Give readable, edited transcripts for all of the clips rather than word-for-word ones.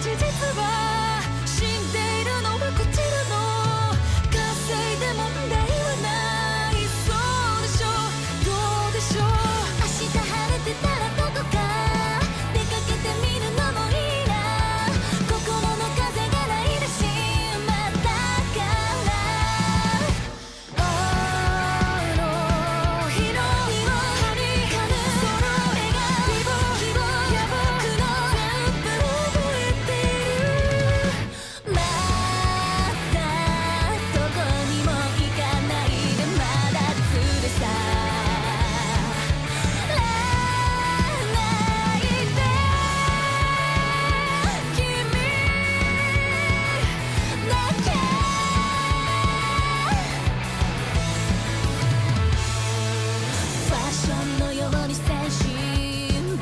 事実は死んでいるのはこちらの稼いで問題はないそうでしょうどうでしょう明日晴れてたらどこか出かけてみるのもいいな心の風がないだしまだからあの広いはにかむその笑顔希望や僕の全部覚えてるまだどこにも行かないでまだ連れ去らないで君だけファッションのように精神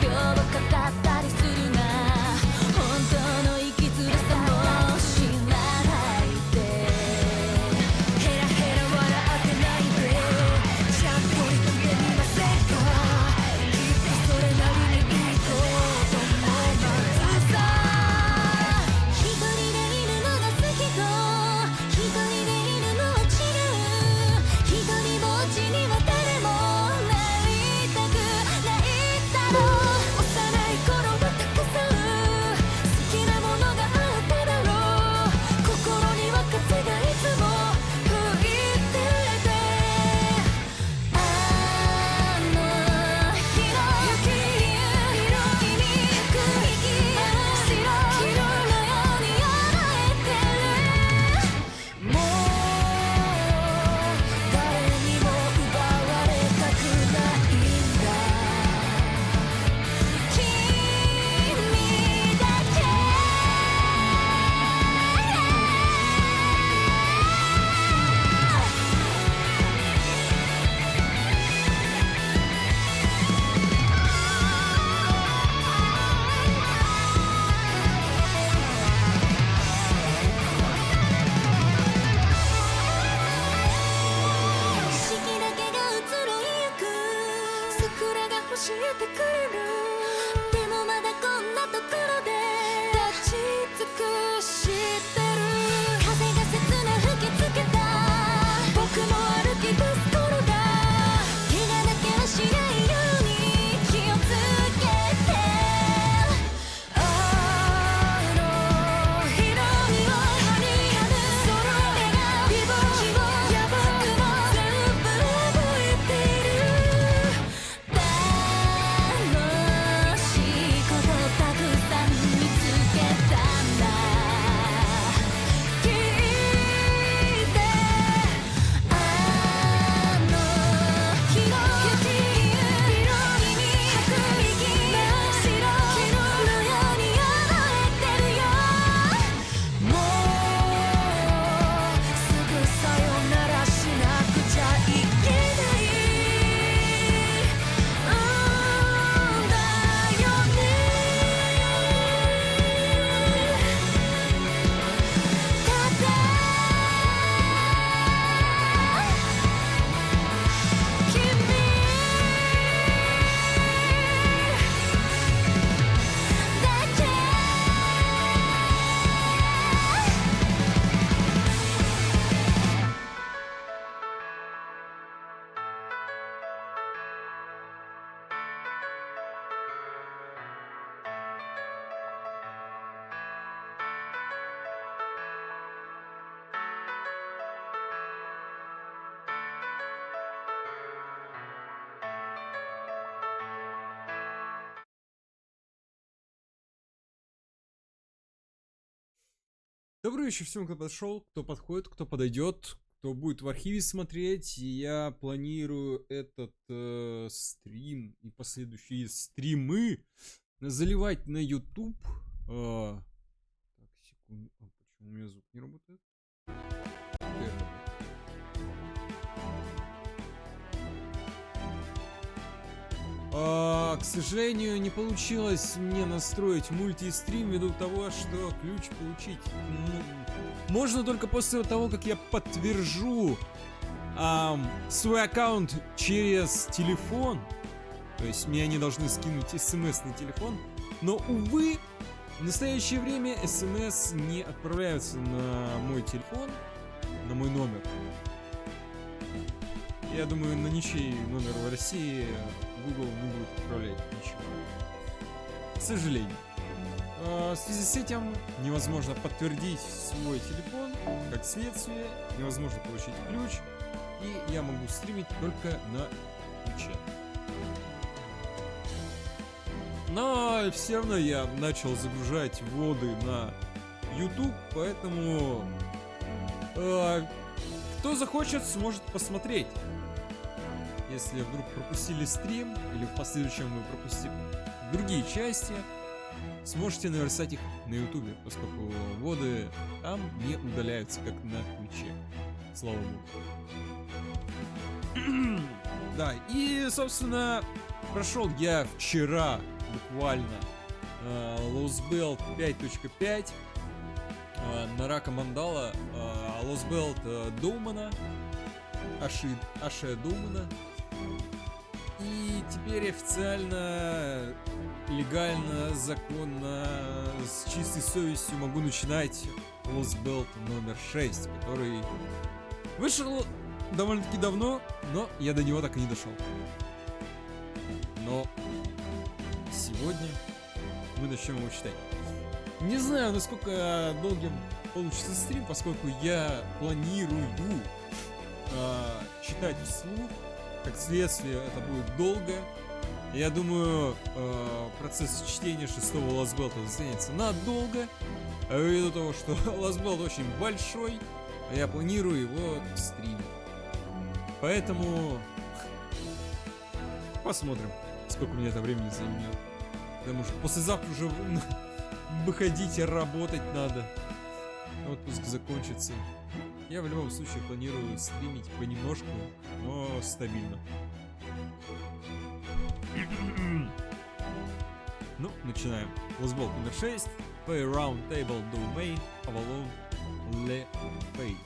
病を語ったりするな本当の生きづらさも知らないでヘラヘラ笑ってないでちゃんと生きてみませんかきっとそれなりにいいこと思いますさ一人でいるのが好きと一人でいるのは違う一人ぼっちには誰もなりたくないだろう幼い頃はたくさん好きなものがあっただろう心には風がいつも吹いててあの日の雪君白色のように洗えてるもう誰にも奪われたくないんだ君だけ四季だけが移ろいゆく桜が教えてくれるでもまだこんなところで立ち尽くしてる風が切な吹きつけた僕も歩き出す頃だ怪我だけはしないように気をつけてあの日のはにかむその笑顔希望や僕も全部覚えてる楽しいことたくさん見つけたんだ聞いてあの日の雪色に吐く息真っ白のように洗えてるよもうすぐさよならしなくちゃいけないんだよねただ君だけДобрый вечер всем, кто подошел, кто подходит, кто подойдет, кто будет в архиве смотреть. Я планирую этот стрим и последующие стримы заливать на YouTube. Так, секунду. А почему у меня звук не работает? К сожалению, не получилось мне настроить мультистрим ввиду того, что ключ получить можно только после того, как я подтвержу свой аккаунт через телефон. То есть мне они должны скинуть смс на телефон. Но, увы, В настоящее время смс не отправляются на мой телефон, на мой номер. Я думаю, на ничей номер в России Google не будет отправлять ничего. К сожалению. В связи с этим невозможно подтвердить свой телефон, как следствие, невозможно получить ключ, и я могу стримить только на Twitch. Но все равно я начал загружать воды на YouTube, поэтому кто захочет, сможет посмотреть. Если вдруг пропустили стрим, или в последующем вы пропустите другие части, сможете наверстать их на ютубе, поскольку воды там не удаляются, как на Твиче. Слава богу. Да, и, собственно, прошел я вчера буквально Lostbelt 5.5 на рака мандала, Lostbelt Доумана, Аше Доумана. И теперь официально, легально, законно, с чистой совестью могу начинать Lostbelt номер 6, который вышел довольно-таки давно, но я до него так и не дошел. Но сегодня мы начнем его читать. Не знаю, насколько долгим получится стрим, поскольку я планирую читать вслух. Как следствие, это будет долго. Я думаю, процесс чтения 6-го Lostbelt затянется надолго. Ввиду того, что Lostbelt очень большой, а я планирую его стримить. Поэтому посмотрим, сколько мне это времени займет. Потому что послезавтра уже выходить и работать надо. Отпуск закончится. Я в любом случае планирую стримить понемножку, но стабильно. Ну, начинаем. Lostbelt номер 6. Play Round Table Domain Avalon Le Pay.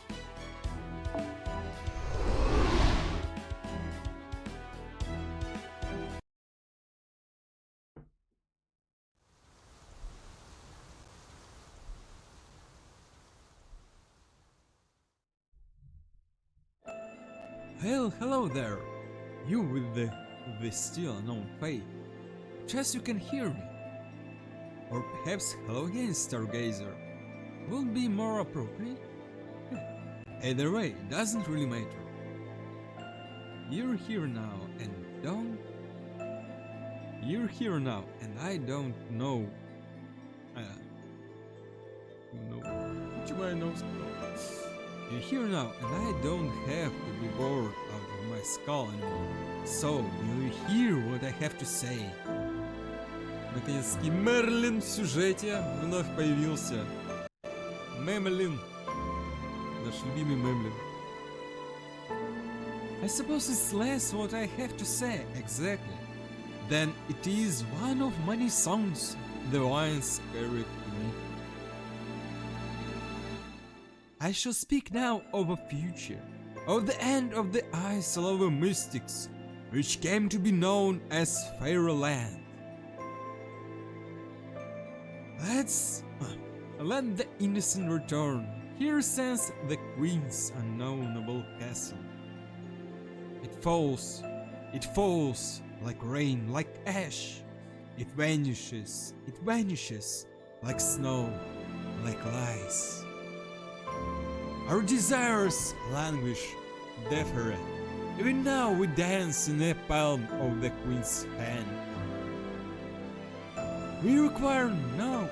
Hello there, you with the still unknown fate. Just you can hear me. Or perhaps hello again, Stargazer. Would be more appropriate? Either way, it doesn't really matter. You're here now and I don't know. You're here now and I don't have to be bored out of my skull anymore. So, you hear what I have to say. Наконец-таки Мерлин в сюжете вновь появился. Мемлин. Наш любимый Мемлин. I suppose it's less what I have to say, exactly. Then it is one of many songs the vines carried to me. I shall speak now of a future, of the end of the isle of the mystics, which came to be known as Fairyland. Let the innocent return. Here stands the queen's unknownable castle. It falls like rain, like ash. It vanishes like snow, like ice. Our desires languish, deferent. Even now we dance in the palm of the queen's hand. We require now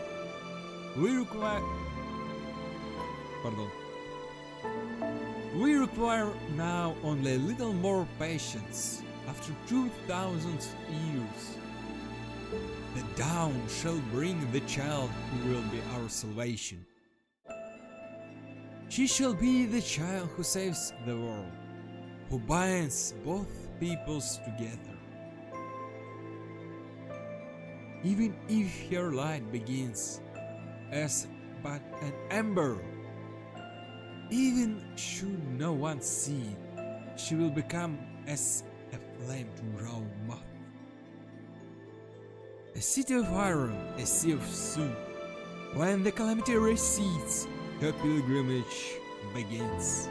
only a little more patience. After 2,000 years, the dawn shall bring the child who will be our salvation. She shall be the child who saves the world, who binds both peoples together. Even if her light begins as but an ember, even should no one see it, she will become as a flame to raw moth. A city of iron, a sea of soup, When the calamity recedes, her pilgrimage begins.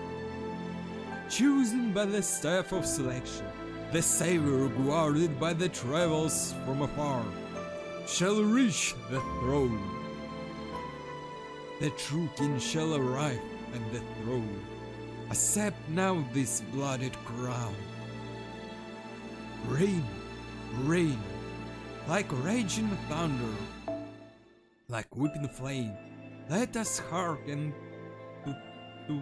Chosen by the staff of selection, the Savior, guarded by the travels from afar, shall reach the throne. The true king shall arrive at the throne. Accept now this blooded crown. Rain, rain, like raging thunder, like whipping flame, let us hearken to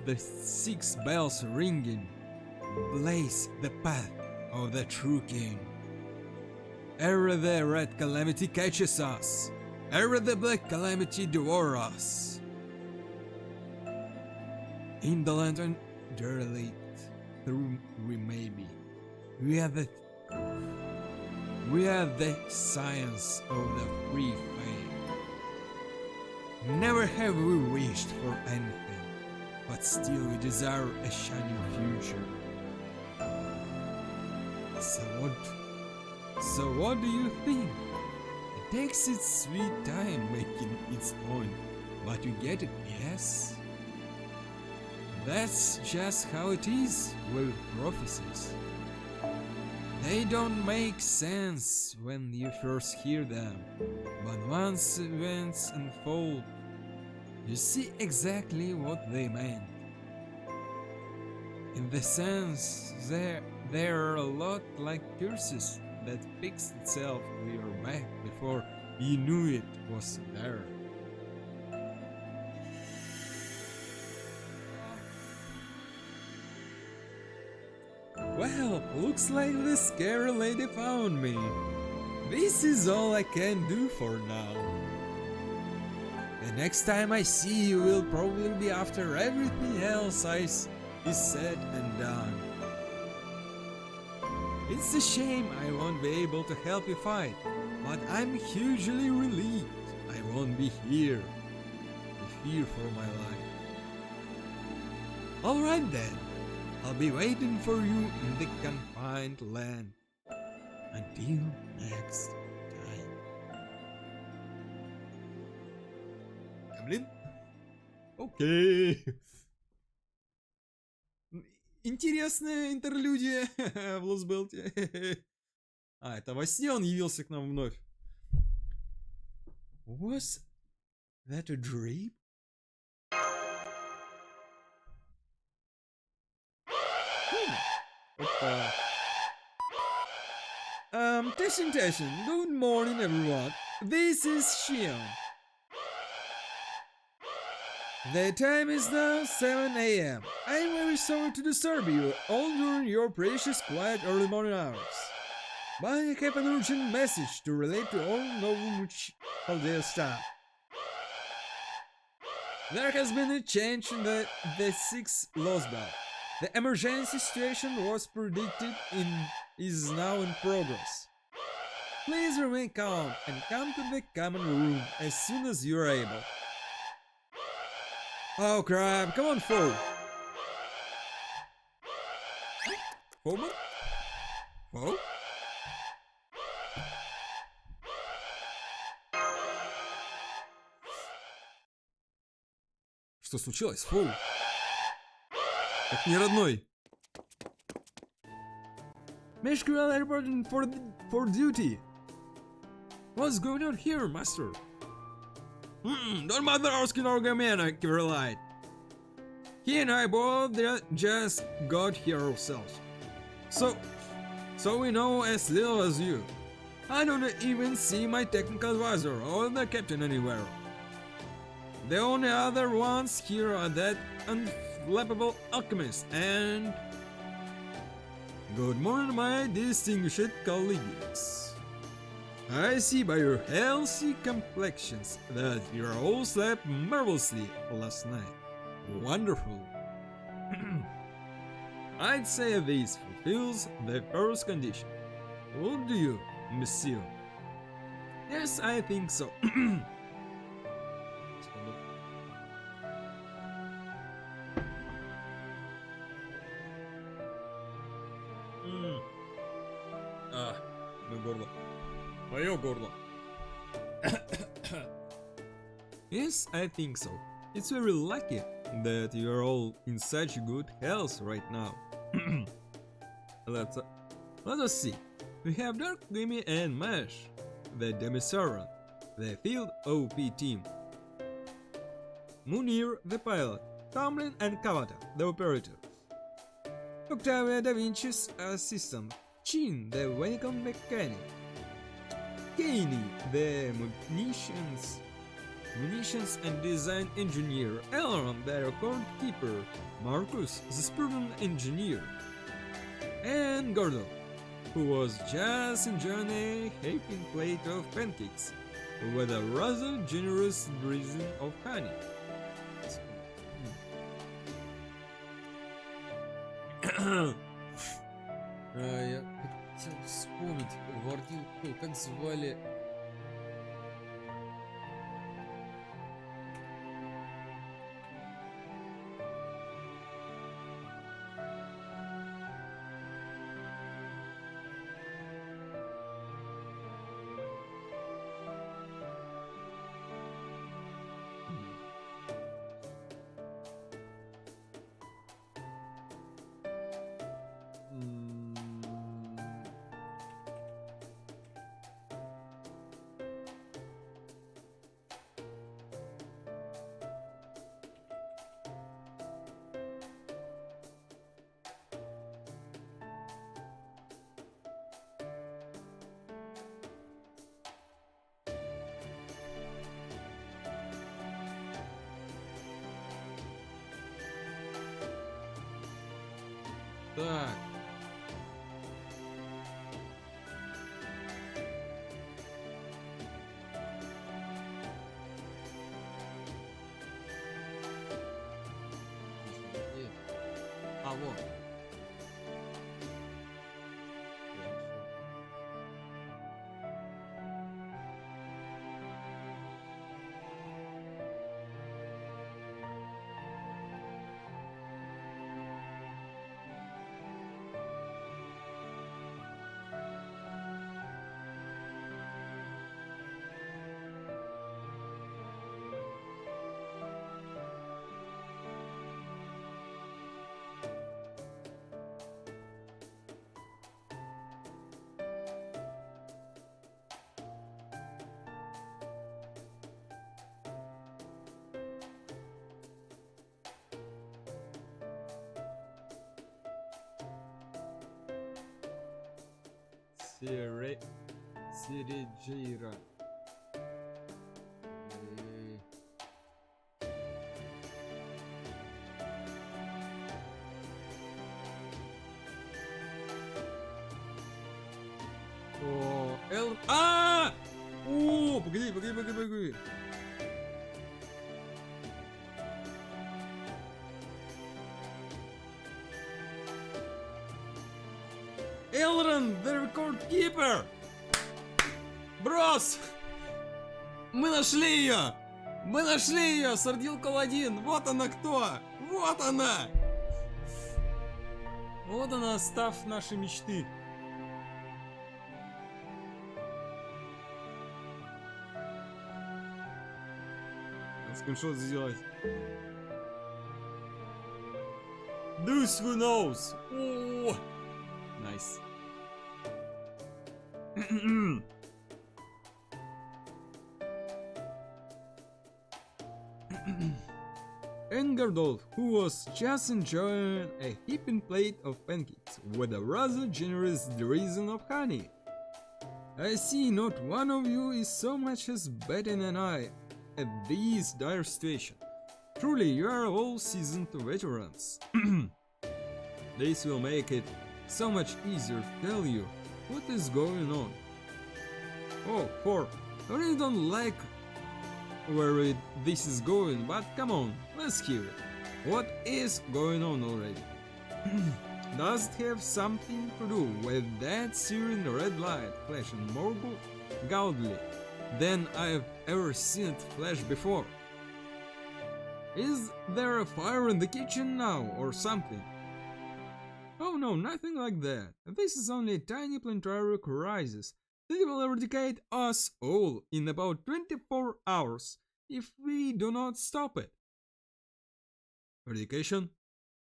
the 6 bells ringing. Blaze the path of the true king. Ere the red calamity catches us, ere the black calamity devour us. In the lantern derelict, through we may be. We are the science of the free faith. Never have we wished for anything, but still we desire a shining future. So what do you think? It takes its sweet time making its point, but you get it, yes? That's just how it is with prophecies. They don't make sense when you first hear them, but once events unfold, you see exactly what they meant. In the sense, they're a lot like curses that fixed itself to your back before you knew it was there. Well, looks like the scary lady found me. This is all I can do for now. The next time I see you will probably be after everything else is said and done. It's a shame I won't be able to help you fight, but I'm hugely relieved I won't be here to fear for my life. Alright then. I'll be waiting for you in the confined land. Until next time. Блин. Окей. Интересная интерлюдия в Лостбелте. А, это во сне он явился к нам вновь. Was that a dream? Опа. Testing. Good morning, everyone. This is Shion. The time is now 7 a.m. I'm very sorry to disturb you all during your precious quiet early morning hours. But I have an urgent message to relate to all Novumuch Haldea staff. There has been a change in the 6th Lostbelt. The emergency situation was predicted is now in progress. Please remain calm and come to the common room as soon as you are able. Oh crap, come on, foe! Foeman? Foe? Что случилось, фоу? Как не родной. Meshkuel reporting for duty. What's going on here, master? Don't bother asking our man, Caroline. He and I both just got here ourselves. So we know as little as you. I don't even see my technical advisor or the captain anywhere. The only other ones here are that unflappable alchemist and... Good morning, my distinguished colleagues. I see by your healthy complexions that you all slept marvelously last night. Wonderful. I'd say this fulfills the first condition. Would you, monsieur? Yes, I think so. Мое горло. Мое горло. Yes, I think so. It's very lucky that you're all in such good health right now. Let's let us see. We have Dark Demi and Mash, the Demisaurus, the Field OP team. Munir, the pilot. Tomlin and Kawata, the operator. Octavia Da Vinci's assistant. Chin, the vehicle mechanic. Kaney, the munitions and design engineer. Elron, the record keeper. Marcus, the student engineer. And Gordon, who was just enjoying a heaping plate of pancakes with a rather generous drizzle of honey. Я хотел вспомнить, Вардил, как звали... Так. А, вот. Сиреджейра. О, Эл... А! О, погоди. Элрон, the record keeper! Брос! Мы нашли ее! Мы нашли ее! Сардилкол-1! Вот она кто! Вот она! Вот она, став нашей мечты. Скриншот сделать. This who knows! О! Nice. Engardol, who was just enjoying a heaping plate of pancakes with a rather generous drizzle of honey. I see not one of you is so much as betting an eye at this dire situation. Truly, you are all seasoned veterans. This will make it so much easier to tell you what is going on. Oh, I really don't like where this is going, but come on, let's hear it. What is going on already? Does it have something to do with that searing red light flashing more gaudily than I've ever seen it flash before? Is there a fire in the kitchen now or something? Oh no, nothing like that. This is only a tiny planetary crisis that will eradicate us all in about 24 hours. if we do not stop it. Eradication?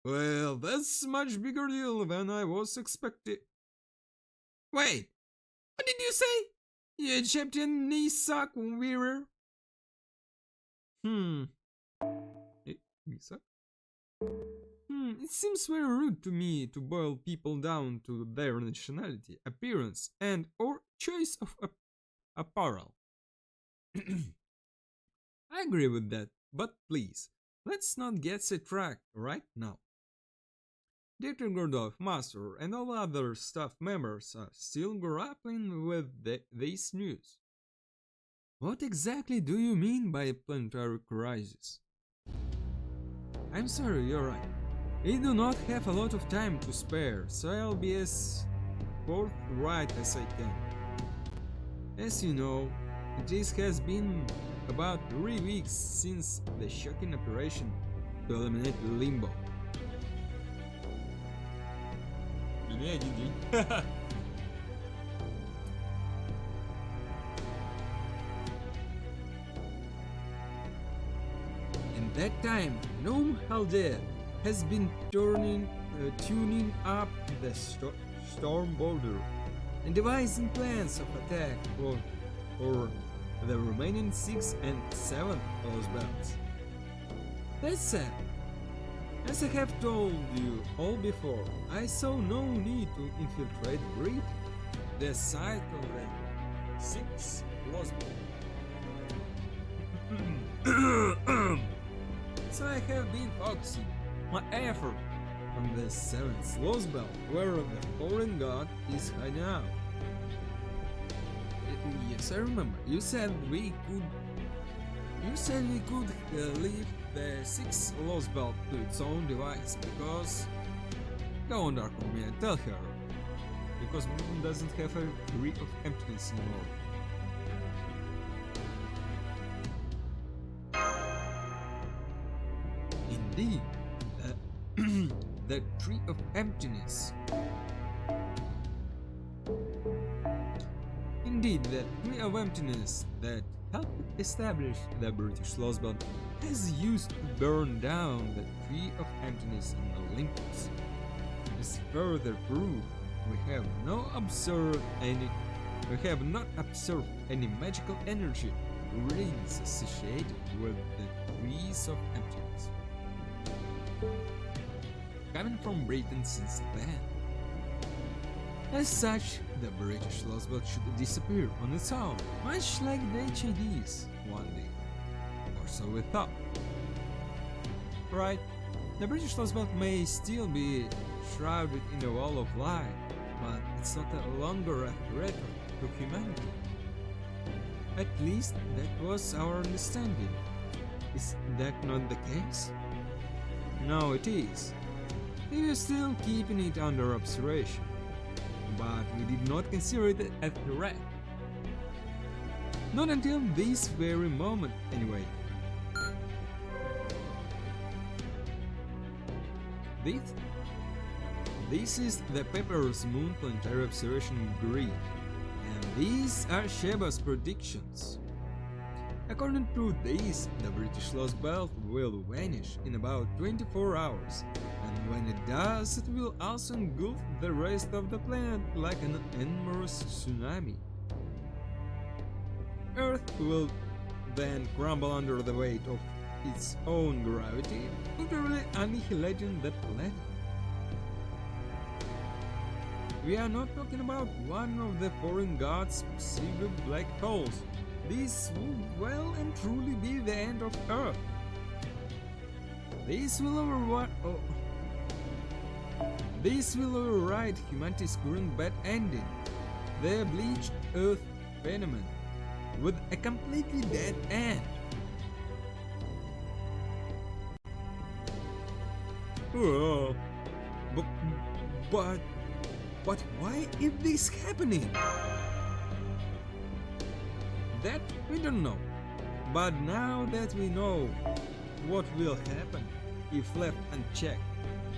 Well, that's much bigger deal than I was expecting. Wait, what did you say? You Egyptian knee-suck wearer? Knee-suck? It seems very rude to me to boil people down to their nationality, appearance, and or choice of apparel. I agree with that, but please, let's not get sidetracked right now. Dr. Gordov, Master, and all other staff members are still grappling with this news. What exactly do you mean by planetary crisis? I'm sorry, you're right. We do not have a lot of time to spare, so I'll be as forthright as I can. As you know, this has been about 3 weeks since the shocking operation to eliminate Limbo. In that time, Gnome Haldir has been tuning up the storm border and devising plans of attack for the remaining 6 and 7 Lostbelts. That said, as I have told you all before, I saw no need to infiltrate Britain, the site of the 6th Lostbelt. So I have been focusing my effort on the 7th Lostbelt, where the foreign god is hiding out. Yes, I remember. You said we could leave the 6th Lostbelt to its own device because... Go on, Dark on me and tell her. Because Britain doesn't have a grip of emptiness anymore. Indeed, the Tree of Emptiness. Indeed, the Tree of Emptiness that helped establish the British Lostbelt has used to burn down the Tree of Emptiness in Olympus. As further proof, we have not observed any magical energy rings associated with the Trees of Emptiness. Coming from Britain since then. As such, the British Lostbelt should disappear on its own, much like the HIDs one day. Or so we thought. Right, the British Lostbelt may still be shrouded in a wall of light, but it's not longer a threat to humanity. At least that was our understanding. Is that not the case? No, it is. We are still keeping it under observation, but we did not consider it a threat. Not until this very moment, anyway. This is the Pepper's Moon Planetary Observation Grid, and these are Sheba's predictions. According to this, the British Lostbelt will vanish in about 24 hours, and when it does, it will also engulf the rest of the planet like an enormous tsunami. Earth will then crumble under the weight of its own gravity, literally annihilating the planet. We are not talking about one of the foreign gods' perceived black holes. This would well and truly be the end of Earth. This will override humanity's current bad ending, the bleached Earth phenomenon, with a completely dead end. Oh, but why is this happening? That we don't know. But now that we know what will happen if left unchecked,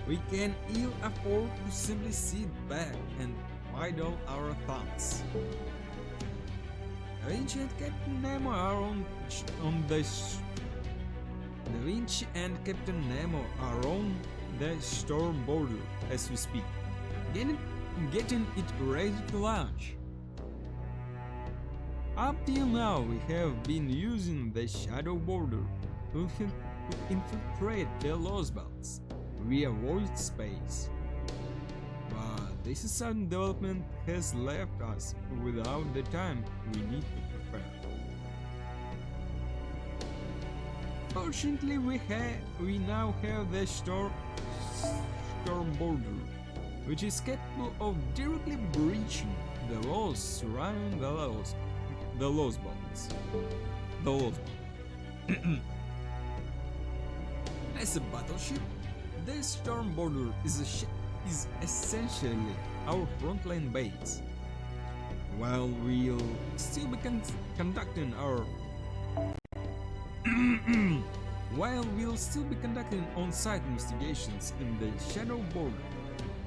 we can ill afford to simply sit back and idle our thumbs. Da Vinci and Captain Nemo are Da Vinci and Captain Nemo are on the storm border as we speak, getting it ready to launch. Up till now, we have been using the shadow border to infiltrate the Lostbelts via void space. But this sudden development has left us without the time we need to prepare. Fortunately, we now have the storm border, which is capable of directly breaching the walls surrounding the Lostbelts. As a battleship, the storm border is essentially our frontline base. While we'll still be conducting on-site investigations in the shadow border,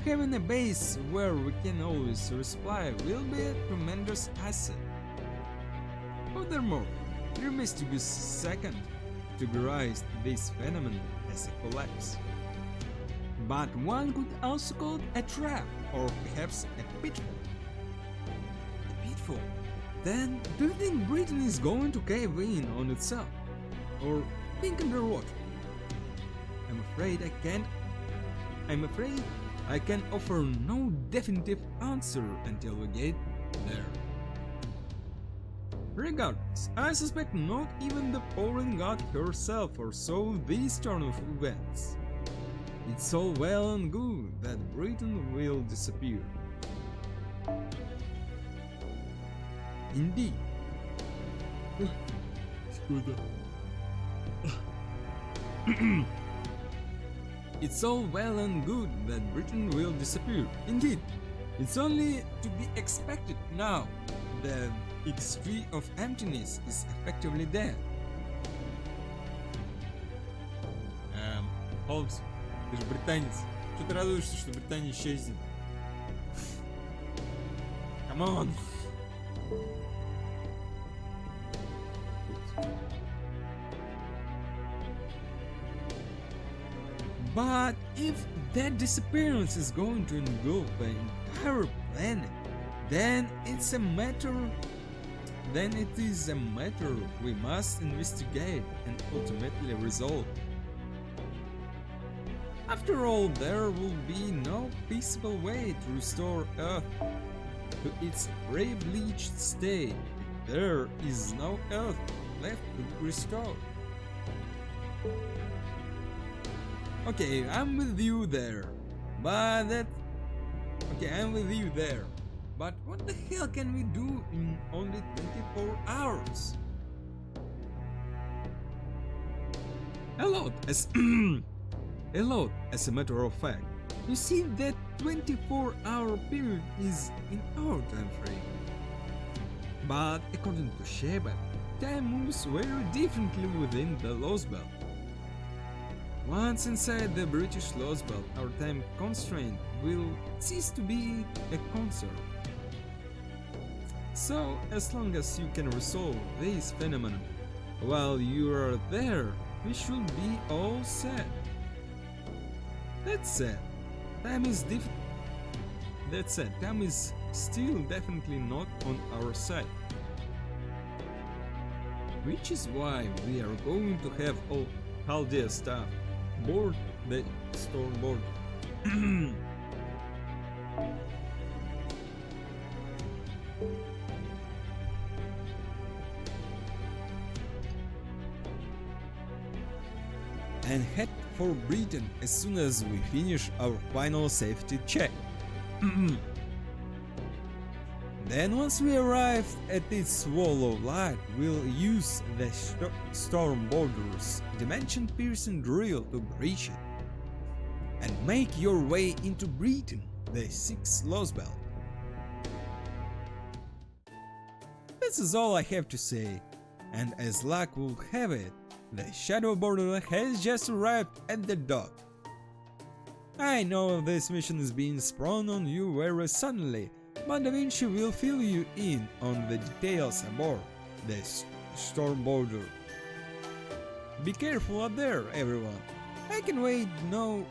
having a base where we can always resupply will be a tremendous asset. Furthermore, there must be second categorize this phenomenon as a collapse. But one could also call it a trap, or perhaps a pitfall. A pitfall? Then, do you think Britain is going to cave in on itself? Or think underwater? I'm afraid I can offer no definitive answer until we get there. Regardless, I suspect not even the foreign god herself foresaw this turn of events. It's all well and good that Britain will disappear. Indeed. It's all well and good that Britain will disappear. Indeed, it's only to be expected now that its tree of emptiness is effectively dead. Холмс, ты же британец. Что ты радуешься, что Британия исчезнет? Come on! But if that disappearance is going to engulf the entire planet, then it is a matter we must investigate and ultimately resolve. After all, there will be no feasible way to restore Earth to its pre-bleached state if there is no Earth left to restore. Okay, I'm with you there, but But what the hell can we do in only 24 hours? A lot, as a matter of fact. You see, that 24-hour period is in our time frame. But according to Sheba, time moves very differently within the Lostbelt. Once inside the British Lostbelt, our time constraint will cease to be a concern. So, as long as you can resolve this phenomenon while you are there, we should be all set. That said, time is still definitely not on our side. Which is why we are going to have all Chaldea staff board the storm board. And head for Britain as soon as we finish our final safety check. Then once we arrive at its wall of light, we'll use the storm border's dimension-piercing drill to breach it. And make your way into Britain, the 6th Lostbelt. This is all I have to say, and as luck will have it, the shadow border has just arrived at the dock. I know this mission is being sprung on you very suddenly, but Da Vinci will fill you in on the details aboard the storm border. Be careful out there, everyone. I can wait no...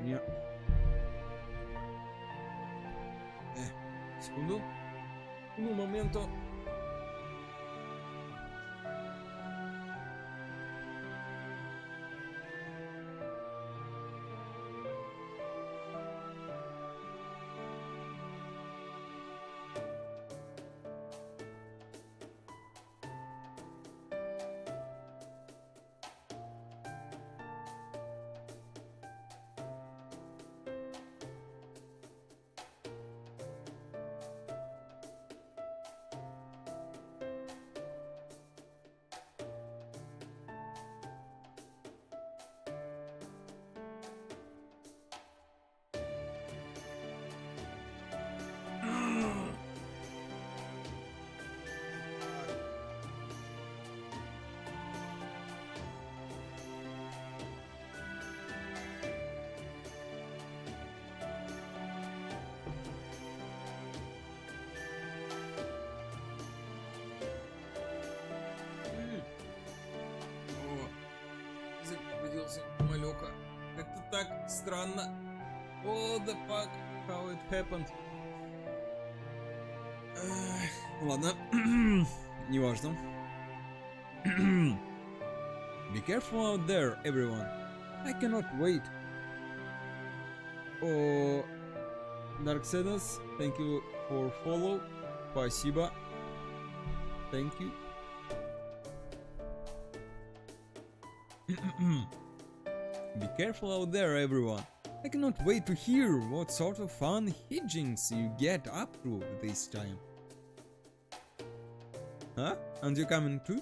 Нет. Секунду. Un momento. Малёка. Как-то так странно. What the fuck? How it happened? Ладно. Неважно. Be careful out there, everyone. I cannot wait. Oh, Dark Sadness, thank you for follow. Спасибо. Thank you. Be careful out there, everyone. I cannot wait to hear what sort of fun hijinks you get up to this time. Huh? And you coming too?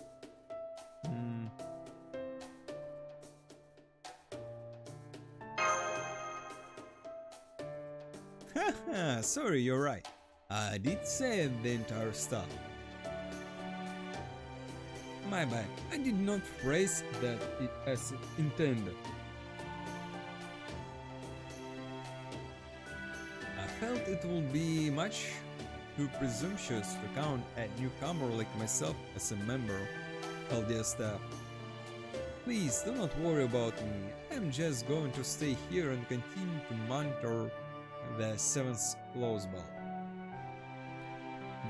Haha, sorry, you're right. I did say the entire stuff. My bad, I did not phrase that as intended. I felt it would be much too presumptuous to count a newcomer like myself as a member of LDS staff. Please do not worry about me, I'm just going to stay here and continue to monitor the 7th Lostbelt.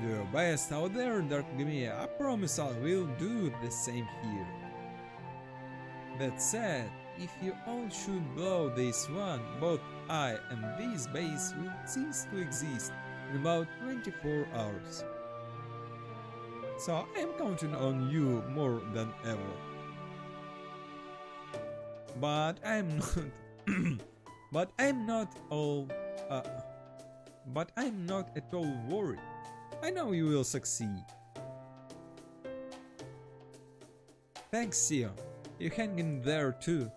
You're biased out there, Dark Gamia. I promise I will do the same here. That said, if you all should blow this one, both I and this base will cease to exist in about 24 hours. So I am counting on you more than ever. But I'm not but I'm not at all worried. I know you will succeed. Thanks, Sion. You hang in there too.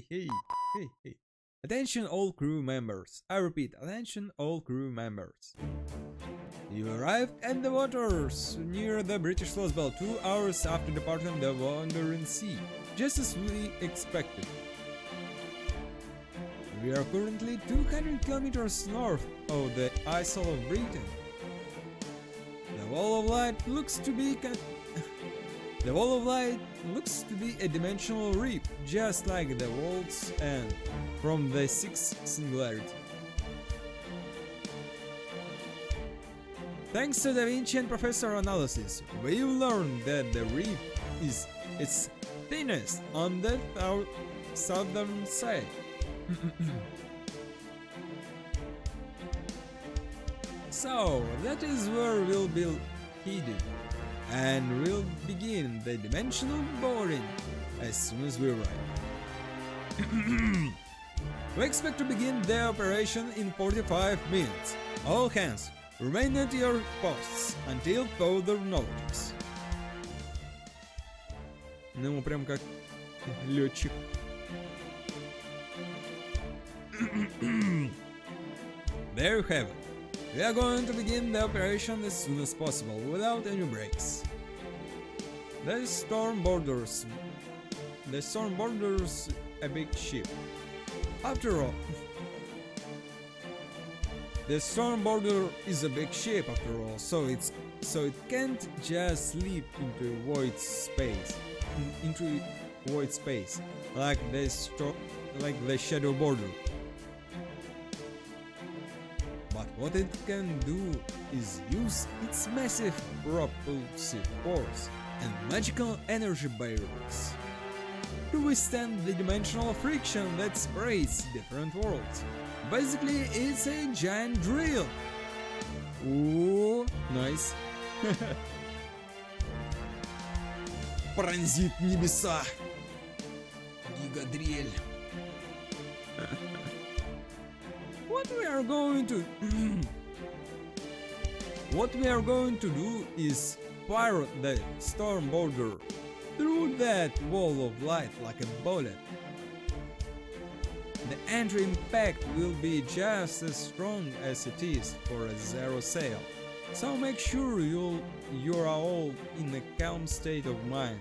Hey. Attention all crew members. I repeat, attention all crew members. You arrived at the waters near the British Lostbelt 2 hours after departing the Wandering Sea, just as we expected. We are currently 200 kilometers north of the Isle of Britain. The wall of light looks to be a dimensional reef, just like the world's end from the sixth singularity. Thanks to Da Vinci and Professor Analysis, we've learned that the reef is its thinnest on the southern side. So that is where we'll be headed. and we'll begin the dimensional boarding as soon as we arrive. We expect to begin the operation in 45 minutes. All hands, remain at your posts until further notice. Ну, прям как летчик. There you have it. We are going to begin the operation as soon as possible, without any breaks. The storm borders a big ship. After all, the storm border is a big ship after all, so it can't just slip into void space, like the shadow border. But what it can do is use its massive propulsive force and magical energy barriers to withstand the dimensional friction that separates different worlds. Basically, it's a giant drill. Ooh, nice. Пронзит небеса. Гигадрель. What we are going to do is fire the storm border through that wall of light like a bullet. The entry impact will be just as strong as it is for a zero sail, so make sure you are all in a calm state of mind.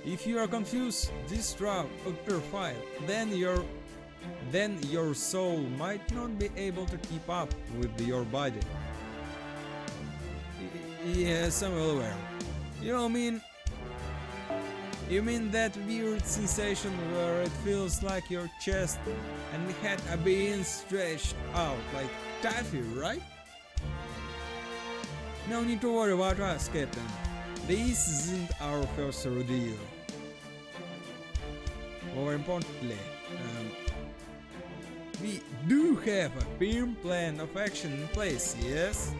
If you are confused, distraught or terrified, then your soul might not be able to keep up with your body. Yes, I'm well aware. You mean that weird sensation where it feels like your chest and head are being stretched out like taffy, right? No need to worry about us, Captain. This isn't our first rodeo. More importantly, we do have a firm plan of action in place, yes?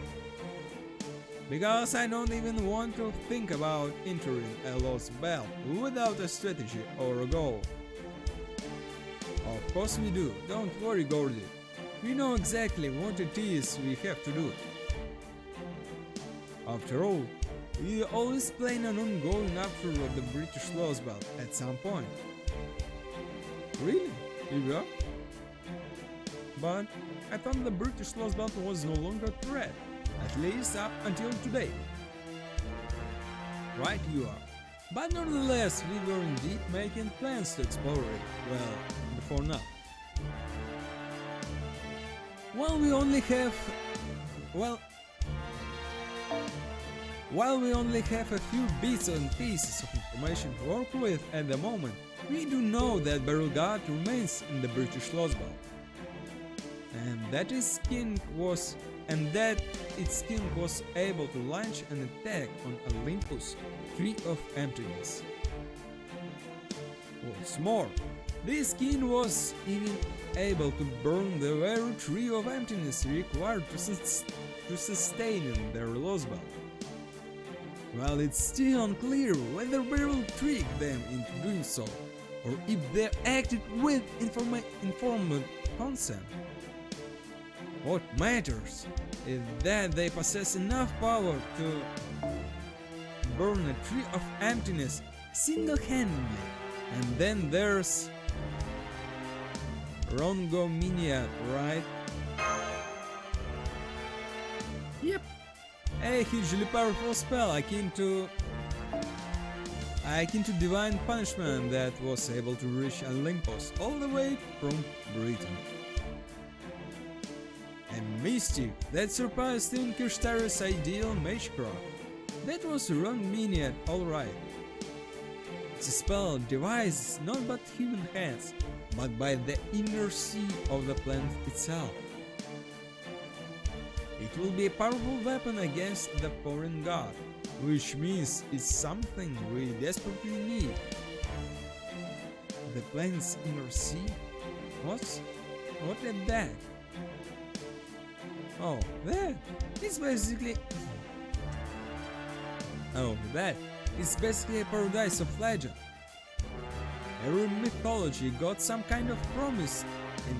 Because I don't even want to think about entering a Lostbelt without a strategy or a goal. Of course we do, don't worry, Gordy. We know exactly what it is we have to do. After all, we always plan on going after the British Lostbelt at some point. Really? You are? But I thought the British Lostbelt was no longer a threat. At least up until today. Right you are. But nonetheless, we were indeed making plans to explore it, well, before now. While we only have a few bits and pieces of information to work with at the moment, we do know that Beauregard remains in the British Lostbelt. And that its king was able to launch an attack on Olympus, Tree of Emptiness. What's more, this king was even able to burn the very Tree of Emptiness required to sustain their Lostbelt. Well, it's still unclear whether we will trick them into doing so, or if they acted with informed consent. What matters is that they possess enough power to burn a Tree of Emptiness single-handedly. And then there's Rongominiad, right? Yep, a hugely powerful spell akin to divine punishment that was able to reach Olympus all the way from Britain. A mystic that surpassed in Kirstari's ideal magecraft. That was Rongominiad, alright. It's a spell devised not by human hands, but by the inner sea of the planet itself. It will be a powerful weapon against the foreign god, which means it's something we desperately need. The planet's inner sea? What is that? Oh, that! It's basically Oh, that is basically a paradise of legend. Every mythology got some kind of promised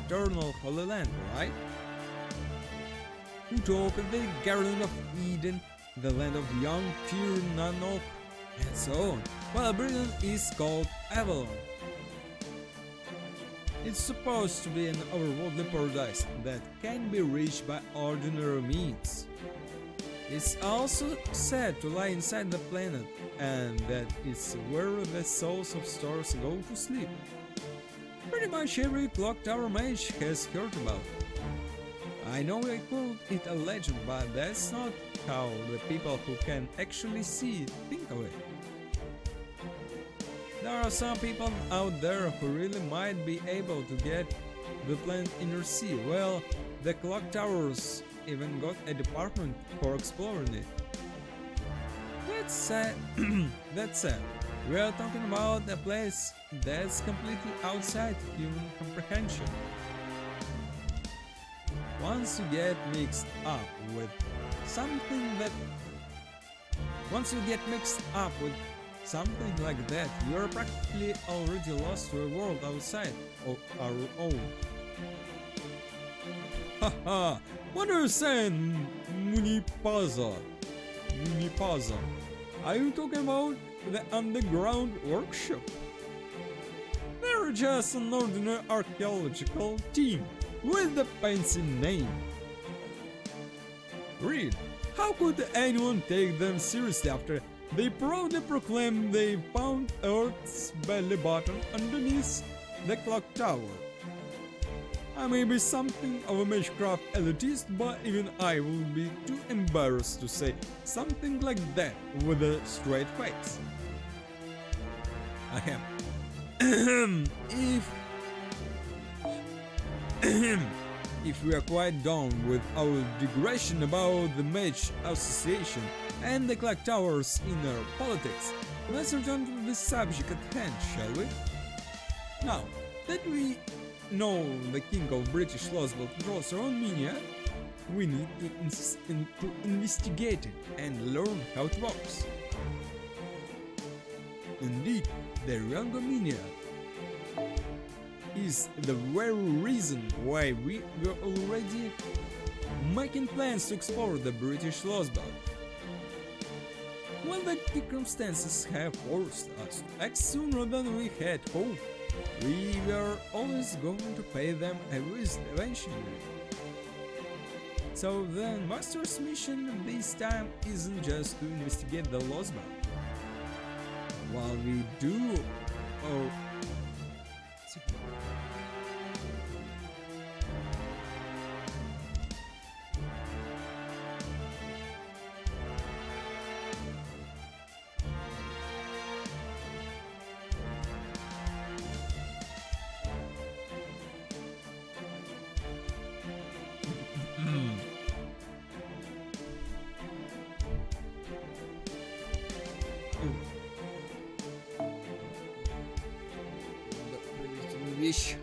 eternal Holy Land, right? Who talk of the Garden of Eden, the land of young pure Nanok, and so on, while Britain is called Avalon. It's supposed to be an otherworldly paradise that can be reached by ordinary means. It's also said to lie inside the planet, and that it's where the souls of stars go to sleep. Pretty much every clock tower mage has heard about it. I know I called it a legend, but that's not how the people who can actually see it think of it. There are some people out there who really might be able to get the planet inner sea. Well, the clock towers even got a department for exploring it. That's sad. That's sad. We are talking about a place that's completely outside human comprehension. Once you get mixed up with something like that, you are practically already lost to a world outside of our own. Haha, what are you saying, Munipaza? Are you talking about the underground workshop? They're just an ordinary archaeological team with a fancy name. Read, how could anyone take them seriously after they proudly proclaim they found Earth's belly button underneath the clock tower? I may be something of a magecraft elitist, but even I would be too embarrassed to say something like that with a straight face. If we are quite done with our digression about the Mage Association and the clock tower's inner politics, let's return to the subject at hand, shall we? Now that we know the king of British Lostbelt draws her own minia, we need to investigate it and learn how it works. Indeed, the Rango minia is the very reason why we were already making plans to explore the British Lostbelt. When the circumstances have forced us to act sooner than we had hoped, we were always going to pay them a visit eventually. So the Master's mission this time isn't just to investigate the Lostbelt. While we do our вещь.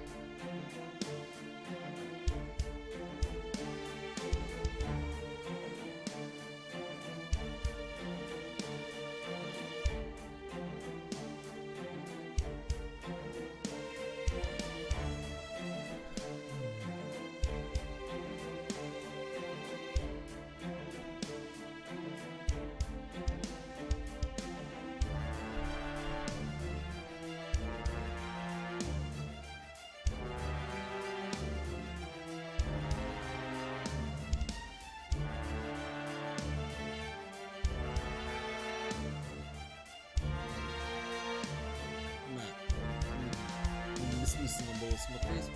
Бессмысленно было смотреть.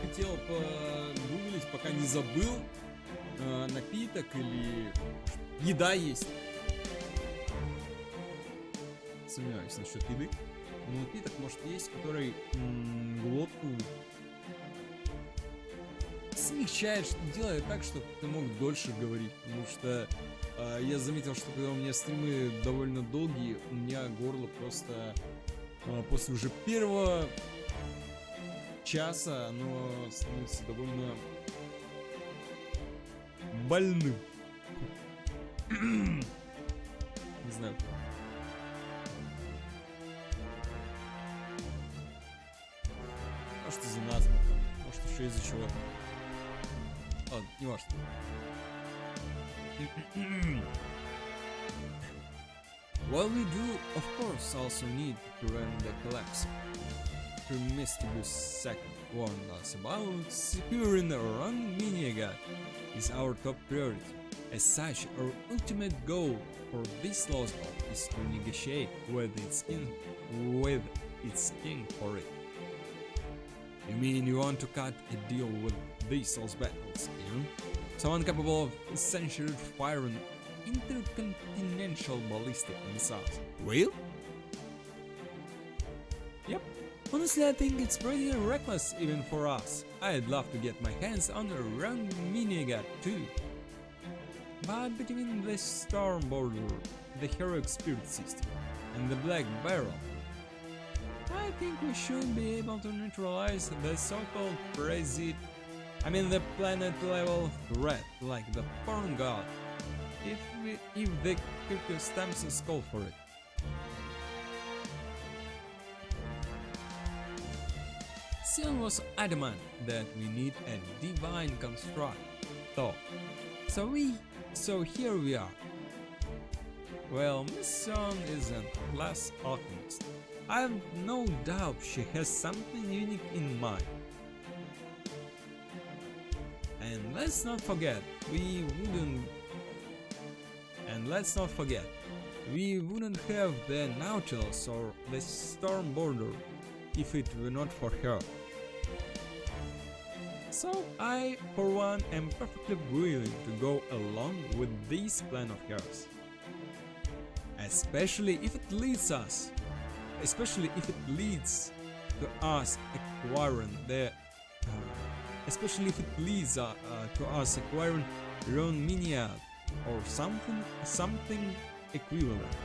Хотел погуглить, пока не забыл. Напиток или еда есть. Сомневаюсь насчет еды. Но напиток может есть, который глотку смягчает, делает так, чтобы ты мог дольше говорить. Потому что я заметил, что когда у меня стримы довольно долгие, у меня горло просто после уже первого часа оно становится довольно больным. Не знаю. Может из-за назмы, может еще из-за чего. Ладно, не важно. What we do, of course, also need to prevent the collapse. Mischievous second warned us about securing our own mini-god is our top priority. As such, our ultimate goal for this Lostbelt is to negotiate with its king for it. You mean you want to cut a deal with these Lostbelt's king? Someone capable of essentially firing intercontinental ballistic missiles? Will? Yep. Honestly, I think it's pretty reckless even for us. I'd love to get my hands on a round mini-god too. But between the Storm Border, the Heroic Spirit System, and the Black Barrel, I think we should be able to neutralize the so-called the planet-level threat like the Porn God, if the circumstances call for it. Sion was adamant that we need a divine construct, though. So here we are. Well, Miss Sion is a class alchemist. I have no doubt she has something unique in mind. And let's not forget, we wouldn't have the Nautilus or the Storm Border if it were not for her. So I, for one, am perfectly willing to go along with this plan of hers. Especially if it leads to us acquiring our own miniad or something equivalent.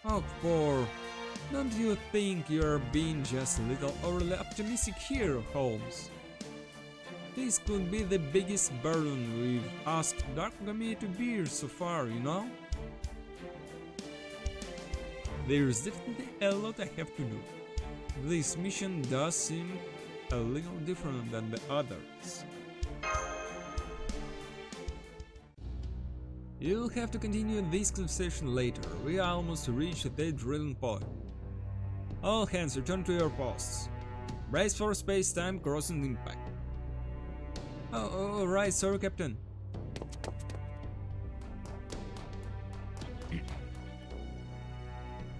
Oh, don't you think you're being just a little overly optimistic here, Holmes? This could be the biggest burden we've asked Dark Gummy to bear so far, you know? There's definitely a lot I have to do. This mission does seem a little different than the others. You'll have to continue this conversation later. We almost reached the drilling point. All hands return to your posts. Brace for space-time crossing impact. Oh, right, sorry, Captain.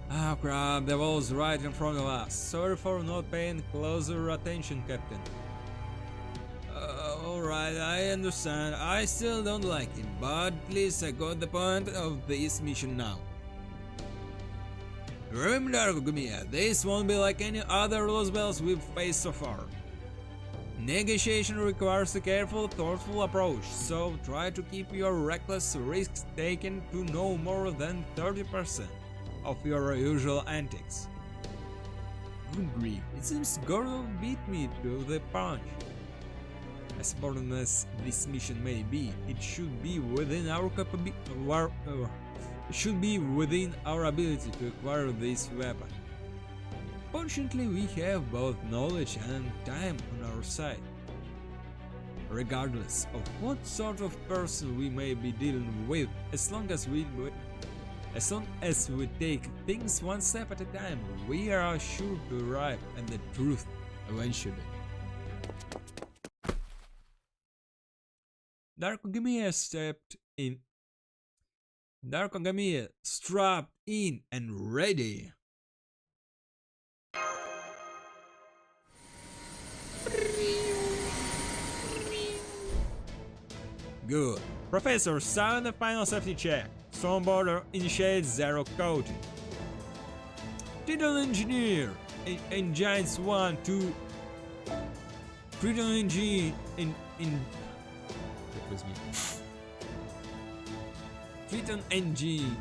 Oh crap, the wall's right in front of us. Sorry for not paying closer attention, Captain. Alright, I understand. I still don't like it, but at least I got the point of this mission now. Remember, Gumia, this won't be like any other Lostbelts we've faced so far. Negotiation requires a careful, thoughtful approach, so try to keep your reckless risks taken to no more than 30% of your usual antics. Good grief, it seems Gordon beat me to the punch. As important as this mission may be, it should be within our ability to acquire this weapon. Fortunately, we have both knowledge and time on our side. Regardless of what sort of person we may be dealing with, as long as we take things one step at a time, we are sure to arrive at the truth eventually. Darkogamia strapped in and ready. Good. Professor, sound the final safety check. Storm Border initiates zero coating. Triton Engineer, Engines 1, 2. Triton Engine Triton Engine.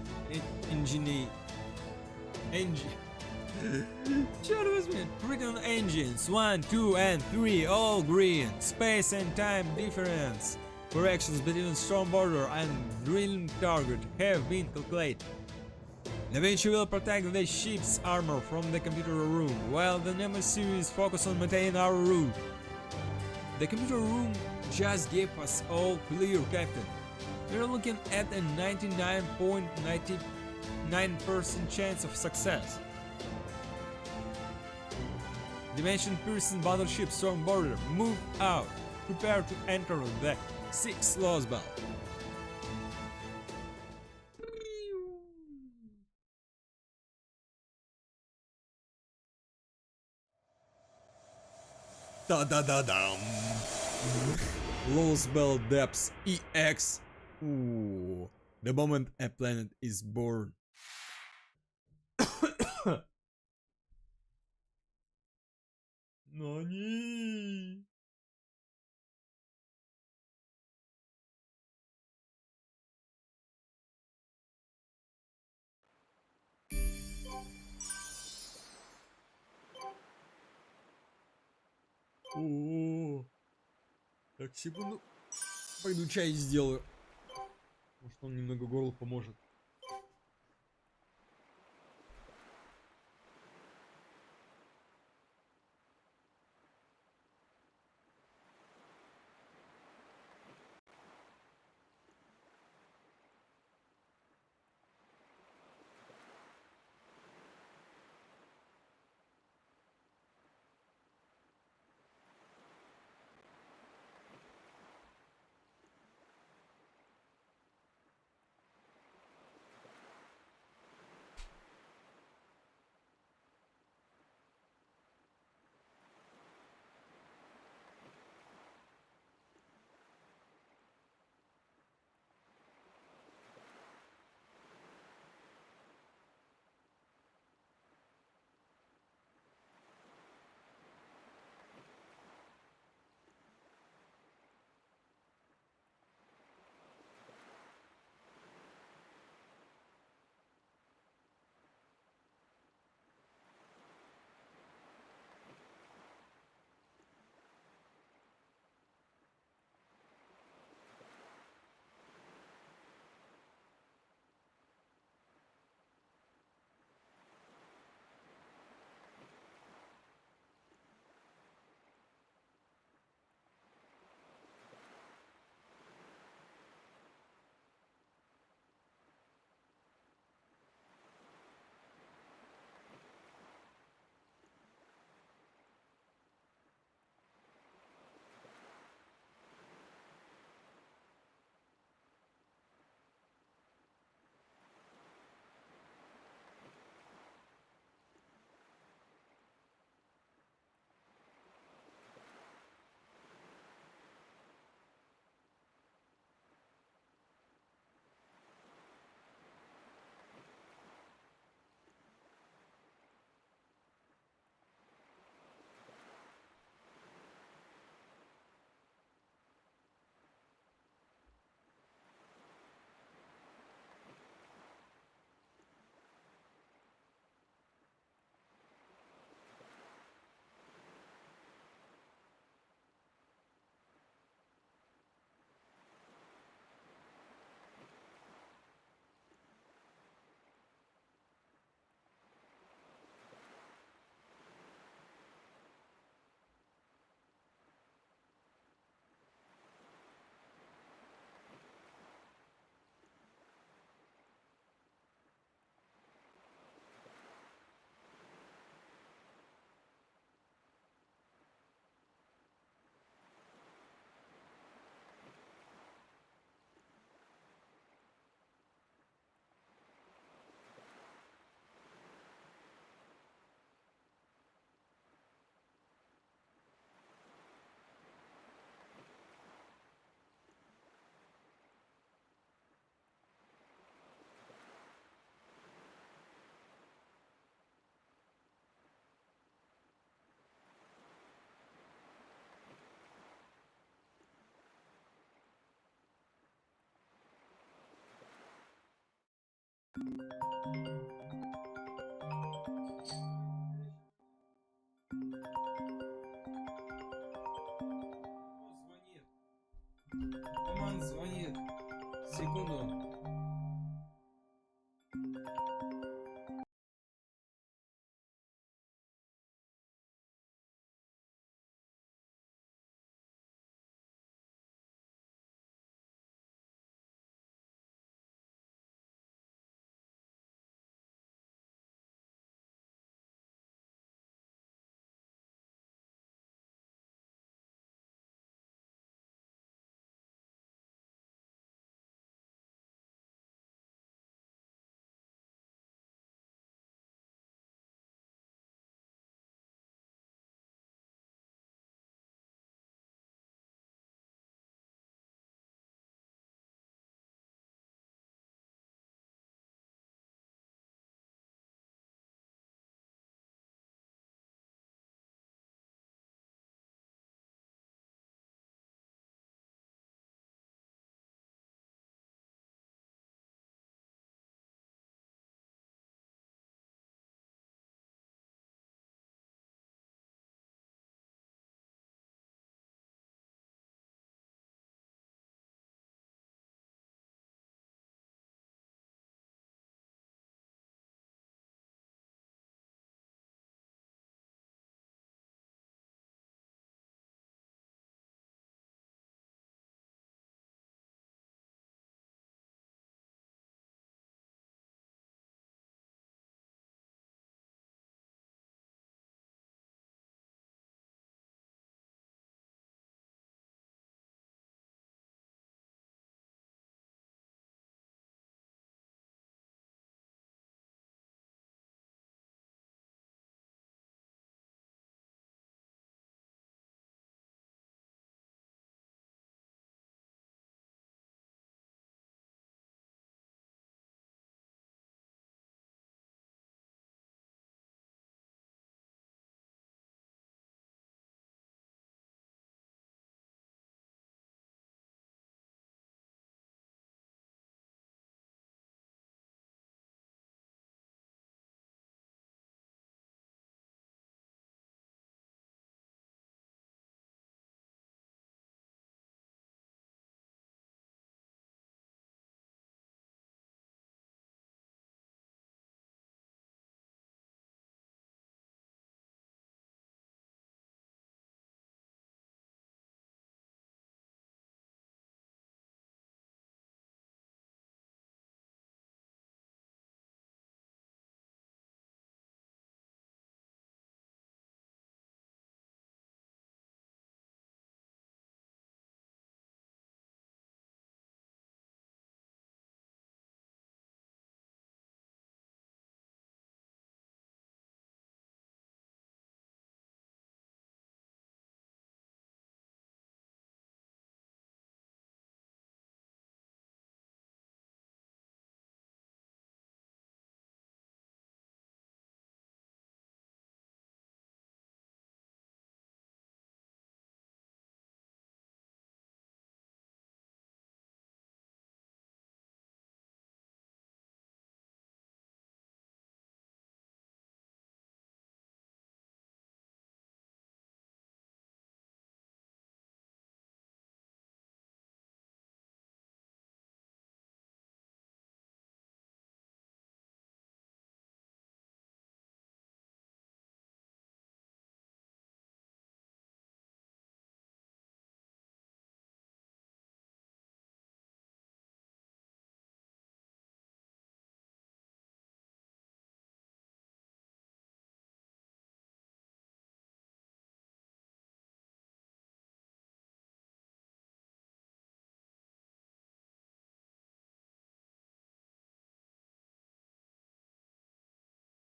Triton Engines 1, 2 and 3 all green. Space and time difference Corrections between storm border and drilling target have been calculated. Da Vinci will protect the ship's armor from the computer room, while the Nemesis series focus on maintaining our route. The computer room just gave us all clear, Captain. We're looking at a 99.99% chance of success. Dimension-piercing battleship Storm Border, move out. Prepare to enter the 6th Lostbelt. Da-da-da-dum. Lostbelt Depths EX. Ooh. The moment a planet is born. Nani? О, так, секунду. Пойду чай сделаю. Может, он немного горлу поможет. Секунду.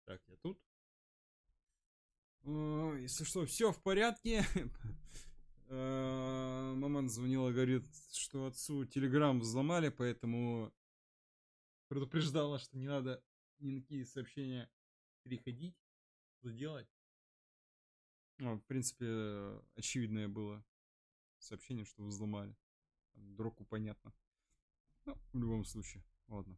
Так, я тут. Если что, все в порядке. Мама звонила, говорит, что отцу телеграм взломали, поэтому предупреждала, что не надо ни на какие сообщения переходить, заделать. В принципе, очевидное было сообщение, что взломали. Дроку понятно. Ну, в любом случае, ладно.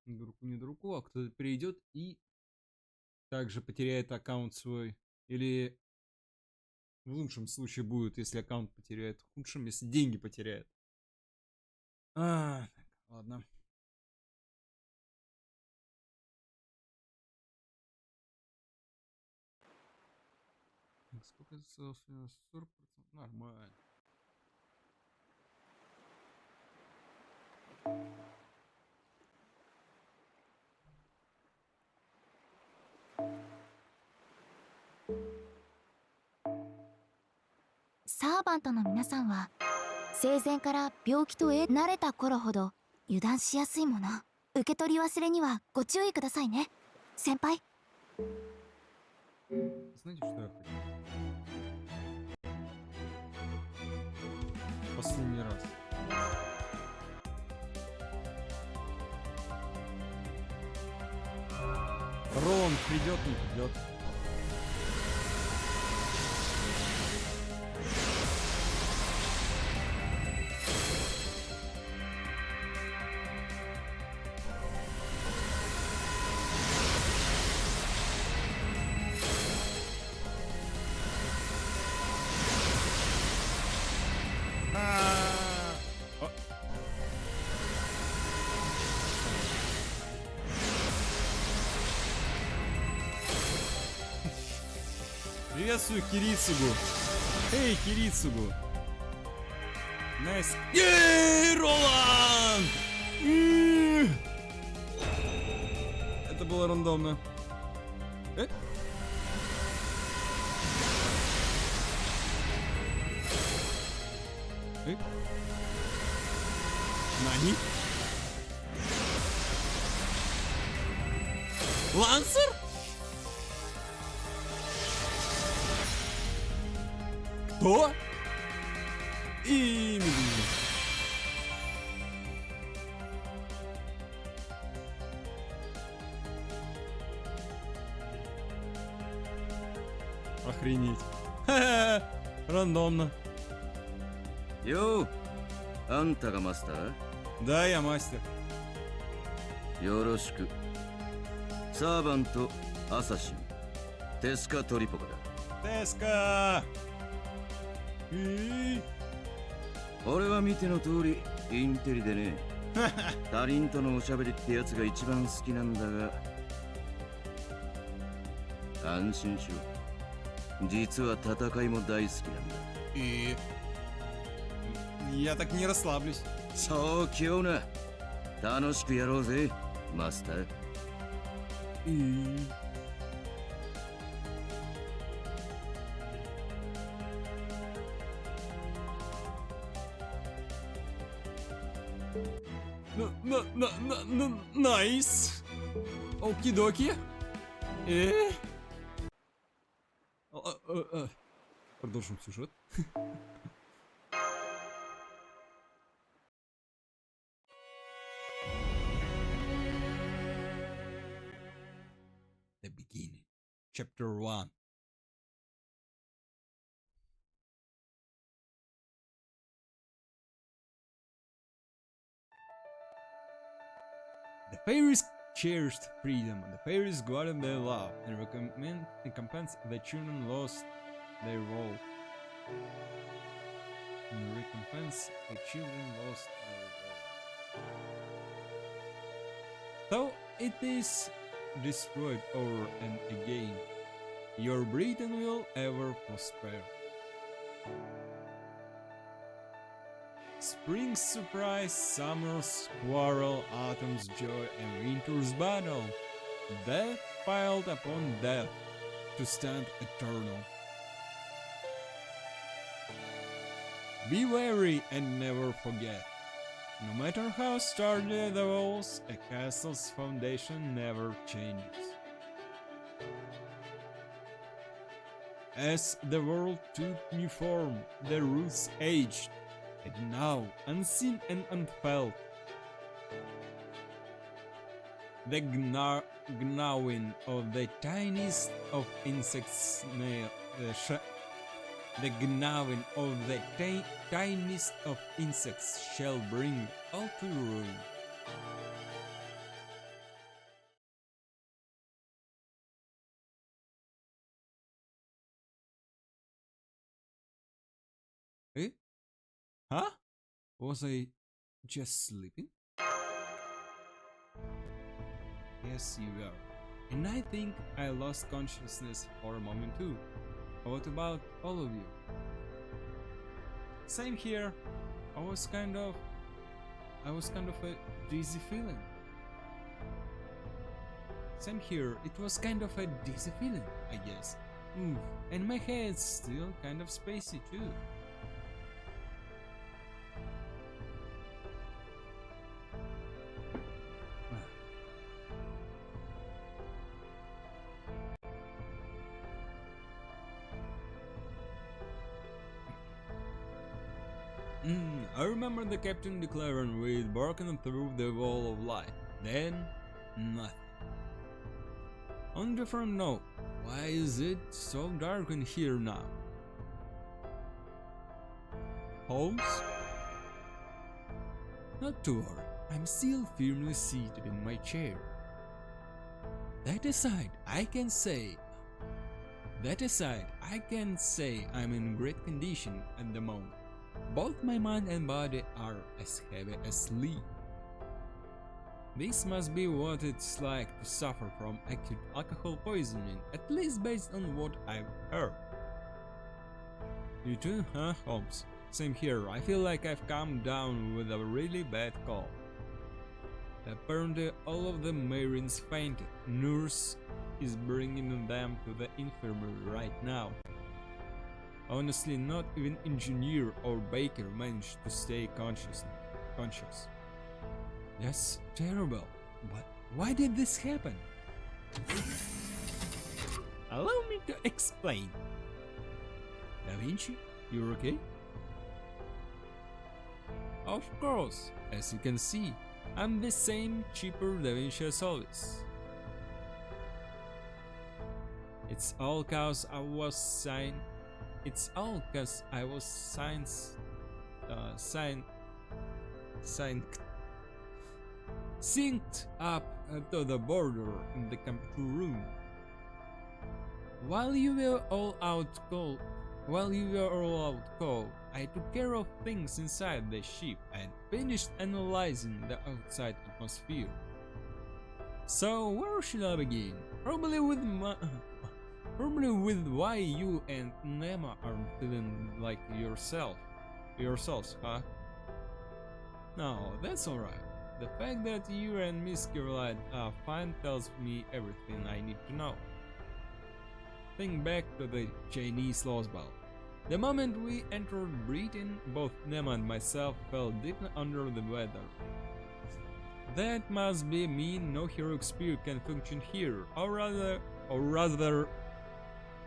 не до руку, а кто-то перейдет и также потеряет аккаунт свой. Или в лучшем случае будет, если аккаунт потеряет. В худшем, если деньги потеряет. Так, ладно. Сколько осталось? 40%? Нормально.サーバントの皆さんは生前から病気と慣れた頃ほど油断しやすいもの、受け取り忘れにはご注意くださいね、先輩。 Знаете, что я хочу? Последний раз. Роланд придет, не придет. Приветствую Кирицугу. Эй, Кирицугу. Найс. Ей, Роланд! Это было рандомно. Нани? Лансер? Кто? И охренеть. Ха-ха, рандомно. Йоу, あんたがマスター? Да, я мастер. よろしく。サーバント、アサシン、テスカトリポカだ。Теска! 俺は見ての通りインテリでね。他人とのおしゃべりってやつが一番好きなんだが、安心しろ。実は戦いも大好きなんだ。Я так не расслаблюсь. そう器用な。楽しくやろうぜ、マスター。Найс. Оки-доки. Продолжим сюжет. The beginning. Chapter 1. The fairies cherished freedom, and the fairies guarded their love, and recompense the children lost their role. And recompense the children lost their role. Though it is destroyed over and again, your Britain will ever prosper. Spring's surprise, summer's quarrel, autumn's joy, and winter's battle. Death piled upon death to stand eternal. Be wary and never forget. No matter how sturdy the walls, a castle's foundation never changes. As the world took new form, the roots aged, and now, unseen and unfelt, the gnawing of the tiniest of insects tiniest of insects shall bring all to ruin. Huh? Was I just sleeping? Yes, you were. And I think I lost consciousness for a moment too. What about all of you? Same here. I was kind of a dizzy feeling. Same here. It was kind of a dizzy feeling, I guess. And my head's still kind of spacey too. I remember the captain declaring we'd broken through the wall of light. Then, nothing. On a different note, why is it so dark in here now? Holmes? Not to worry, I'm still firmly seated in my chair. That aside, I can say I'm in great condition at the moment. Both my mind and body are as heavy as sleep. This must be what it's like to suffer from acute alcohol poisoning, at least based on what I've heard. You too, huh, Holmes? Same here, I feel like I've come down with a really bad cold. Apparently all of the Marines fainted. Nurse is bringing them to the infirmary right now. Honestly, not even engineer or baker managed to stay conscious. That's terrible, but why did this happen? Allow me to explain. Da Vinci, you're okay? Of course, as you can see, I'm the same cheaper Da Vinci as always. It's all cause I was synced up to the border in the computer room. While you were all out cold, I took care of things inside the ship and finished analyzing the outside atmosphere. So where should I begin? Probably with why you and Nema aren't feeling like yourselves, huh? No, that's alright. The fact that you and Miss Caroline are fine tells me everything I need to know. Think back to the Chinese Lostbelt. The moment we entered Britain, both Nema and myself felt deeply under the weather. That must mean no heroic spirit can function here, or rather,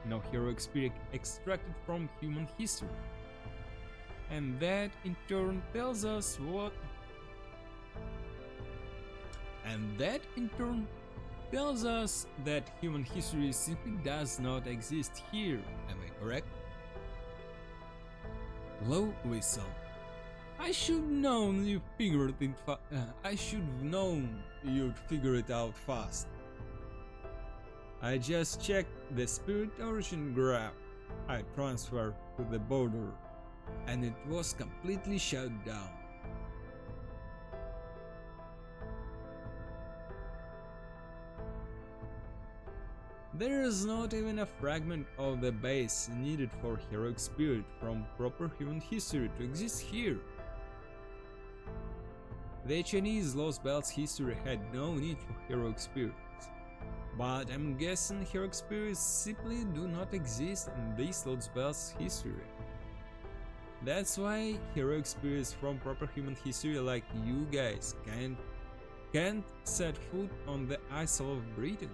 no heroic spirit extracted from human history. And that in turn tells us that human history simply does not exist here. Am I correct? Low whistle. I should known you figured it. I should known you'd figure it out fast. I just checked the spirit origin graph I transferred to the border, and it was completely shut down. There is not even a fragment of the base needed for heroic spirit from proper human history to exist here. The Chinese Lostbelt's history had no need for heroic spirits, but I'm guessing heroic spirits simply do not exist in this Lostbelt's history. That's why heroic spirits from proper human history like you guys can't set foot on the Isle of Britain.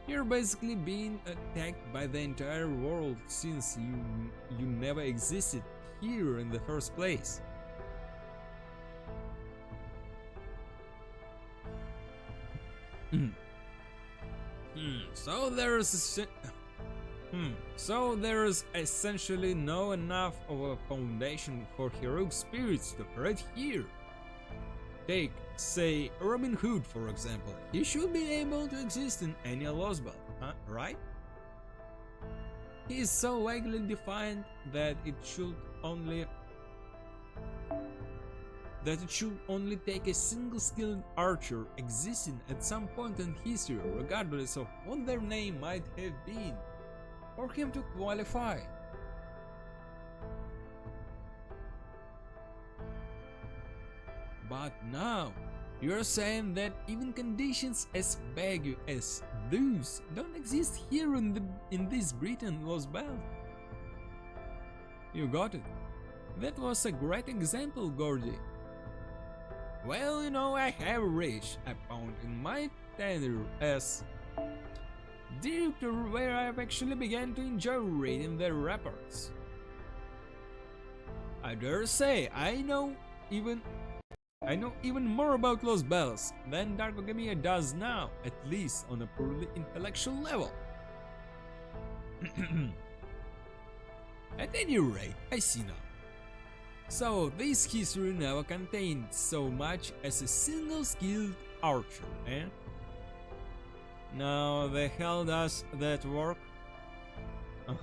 You're basically being attacked by the entire world since you never existed here in the first place. So there's essentially no enough of a foundation for heroic spirits to operate here. Take, say, Robin Hood for example. He should be able to exist in any Lostbelt, right? He is so vaguely defined that it should only that it should only take a single skilled archer existing at some point in history, regardless of what their name might have been, for him to qualify. But now, you're saying that even conditions as vague as those don't exist here in this Britain Lostbelt? You got it. That was a great example, Gordy. Well, you know, I have reached a point in my tenure as director where I've actually begun to enjoy reading their reports. I dare say I know even more about Lostbelt than Darkogamiya does now, at least on a purely intellectual level. At any rate, I see now. So this history never contained so much as a single skilled archer, eh? Now the hell does that work? Oh.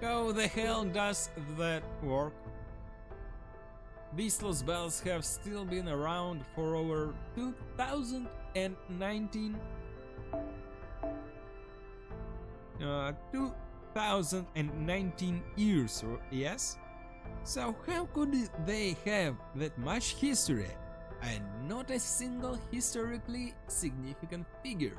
How the hell does that work? These Lostbelts have still been around for over 2019 years, yes? So how could they have that much history and not a single historically significant figure?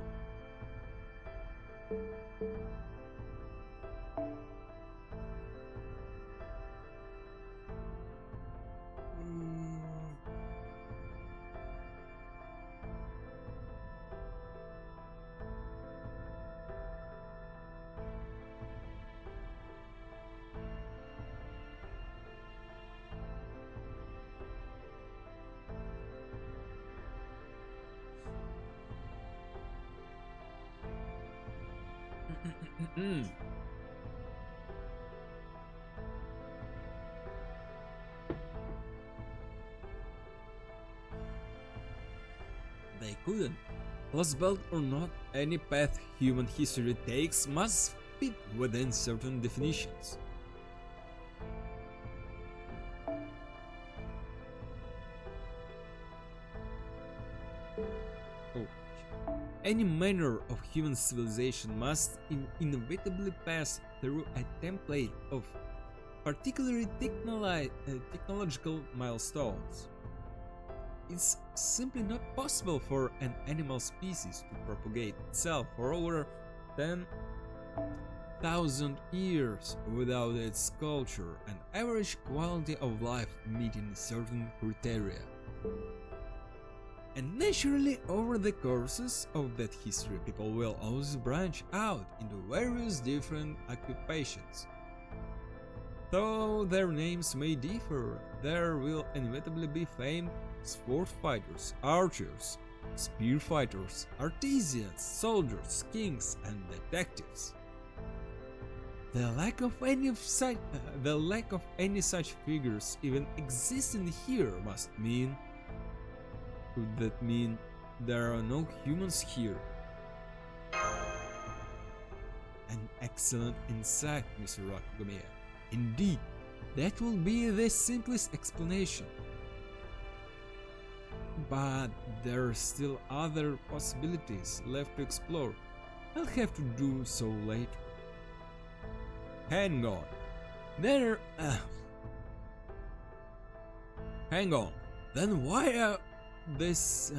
They couldn't. Lostbelt or not, any path human history takes must fit within certain definitions. Any manner of human civilization must inevitably pass through a template of particularly technological milestones. It's simply not possible for an animal species to propagate itself for over 10,000 years without its culture and average quality of life meeting certain criteria. And naturally, over the courses of that history, people will always branch out into various different occupations. Though their names may differ, there will inevitably be famed sword fighters, archers, spear fighters, artisans, soldiers, kings, and detectives. The lack of any such figures even existing here must mean. Could that mean there are no humans here? An excellent insight, Mr. Nakonec. Indeed, that will be the simplest explanation. But there are still other possibilities left to explore. I'll have to do so later. Hang on. Hang on. Then why are this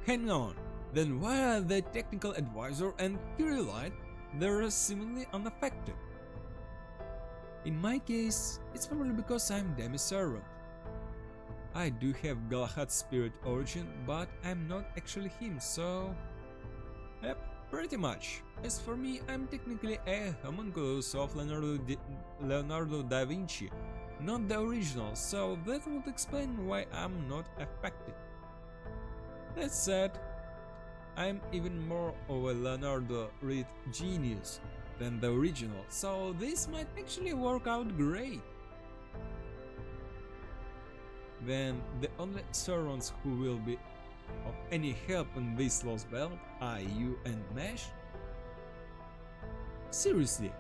hang on. Then why are the technical advisor and Kirillite they're seemingly unaffected? In my case, it's probably because I'm demi-servant. I do have Galahad's spirit origin, but I'm not actually him, so yep, pretty much. As for me, I'm technically a homunculus of Leonardo da Vinci, not the original, so that would explain why I'm not affected. That said, I'm even more of a Leonardo Reed genius than the original, so this might actually work out great. Then the only servants who will be of any help in this Lostbelt are you and Mesh? Seriously,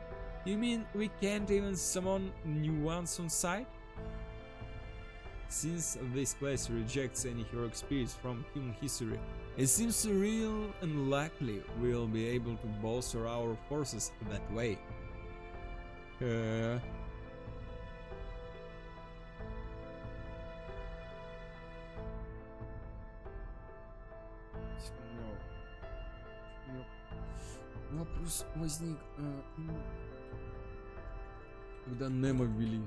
You mean we can't even summon new ones on site? Since this place rejects any heroic spirits from human history, it seems real and likely we'll be able to bolster our forces that way. Вопрос возник, когда Немо ввели.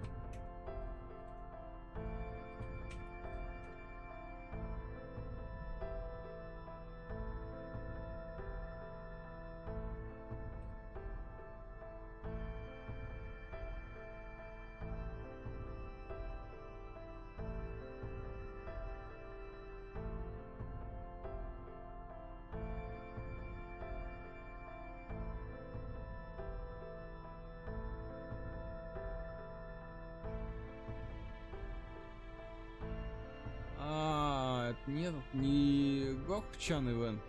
Нет, не Гохчан ивент.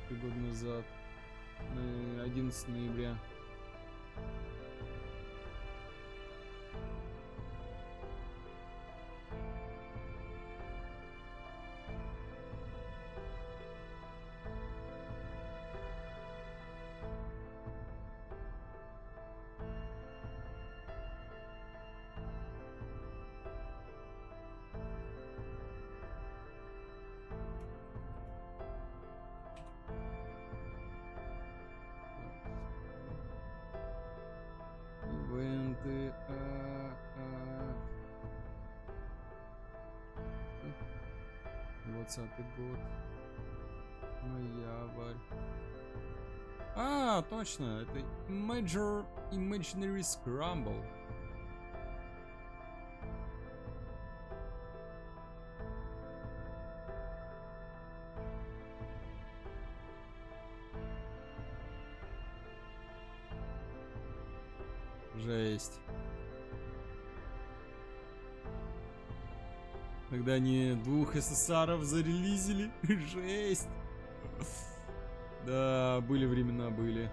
Год назад, 11 ноября. Ивенты, 20-й год, ноябрь. Точно, это Major Imaginary Scramble. Жесть. Когда они двух СССРов зарелизили. Жесть. Да, были времена, были.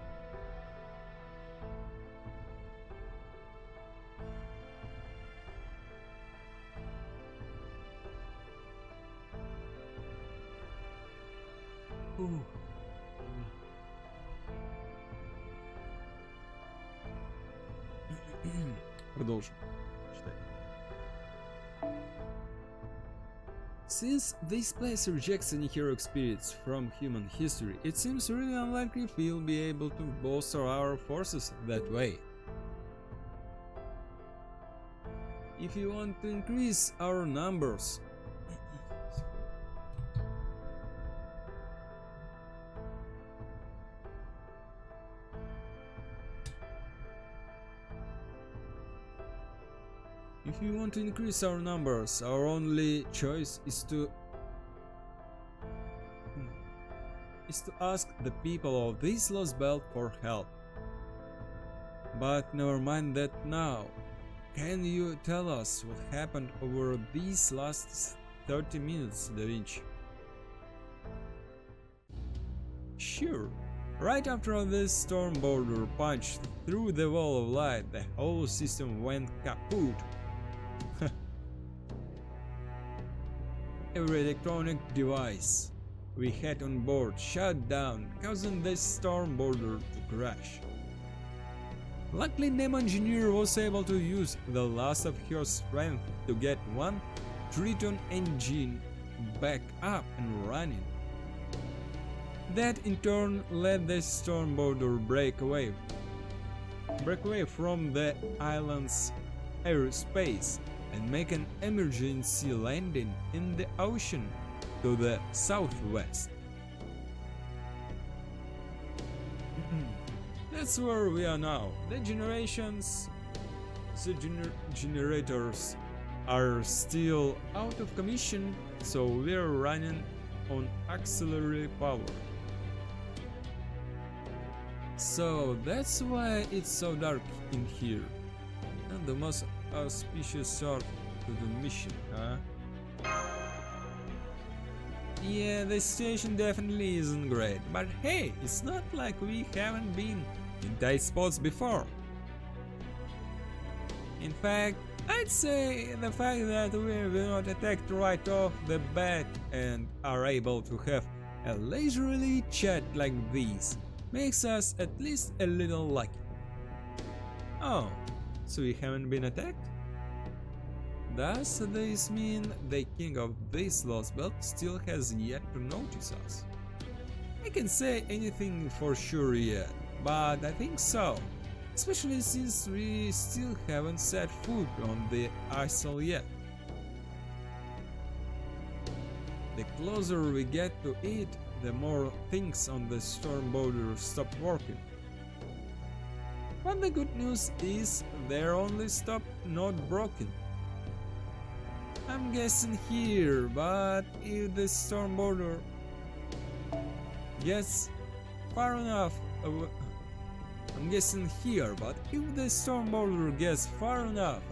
Продолжим. Читай. Since this place rejects any heroic spirits from human history, it seems really unlikely we'll be able to bolster our forces that way. If you want to increase our numbers, our only choice is to ask the people of this Lostbelt for help. But never mind that now. Can you tell us what happened over these last 30 minutes, Da Vinci? Sure. Right after this storm border punched through the wall of light, the whole system went kaput. Every electronic device we had on board shut down, causing the storm border to crash. Luckily, Nemo Engineer was able to use the last of her strength to get one Triton engine back up and running. That in turn let the storm border break away from the island's airspace and make an emergency landing in the ocean to the southwest. That's where we are now. The generators are still out of commission, so we're running on auxiliary power. So that's why it's so dark in here. And the most auspicious start to the mission, huh? Yeah, the situation definitely isn't great, but hey, it's not like we haven't been in tight spots before. In fact, I'd say the fact that we were not attacked right off the bat and are able to have a leisurely chat like this makes us at least a little lucky. Oh, so we haven't been attacked? Does this mean the king of this Lostbelt still has yet to notice us? I can't say anything for sure yet, but I think so. Especially since we still haven't set foot on the isle yet. The closer we get to it, the more things on the storm border stop working. But the good news is they're only stopped, not broken. I'm guessing here, but if the storm border gets far enough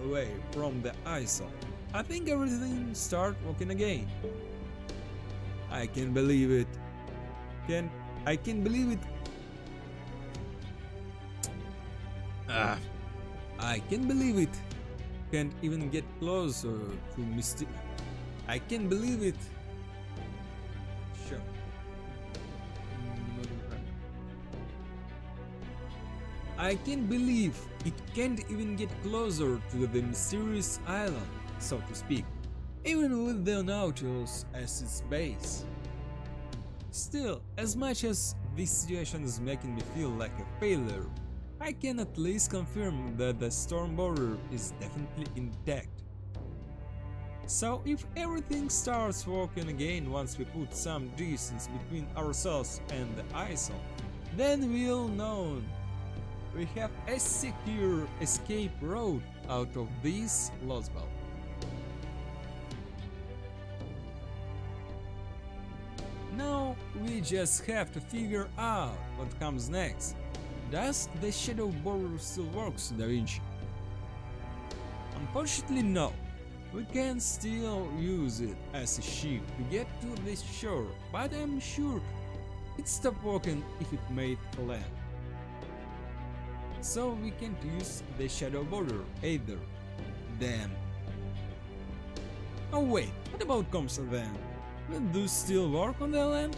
away, from the isle, I think everything starts working again. I can believe it. I can believe it. I can believe it. Can't even get closer to Misty. I can believe it. Sure. I can't believe it can't even get closer to the mysterious island, so to speak, even with the Nautilus as its base. Still, as much as this situation is making me feel like a failure, I can at least confirm that the storm border is definitely intact. So if everything starts working again once we put some distance between ourselves and the isle, then we'll know we have a secure escape route out of this Lostbelt. Now we just have to figure out what comes next. Does the shadow border still work, Da Vinci? Unfortunately no. We can still use it as a ship to get to the shore, but I'm sure it stopped working if it made land. So we can't use the shadow border either. Damn. Oh wait, what about comms then? Will those still work on the land?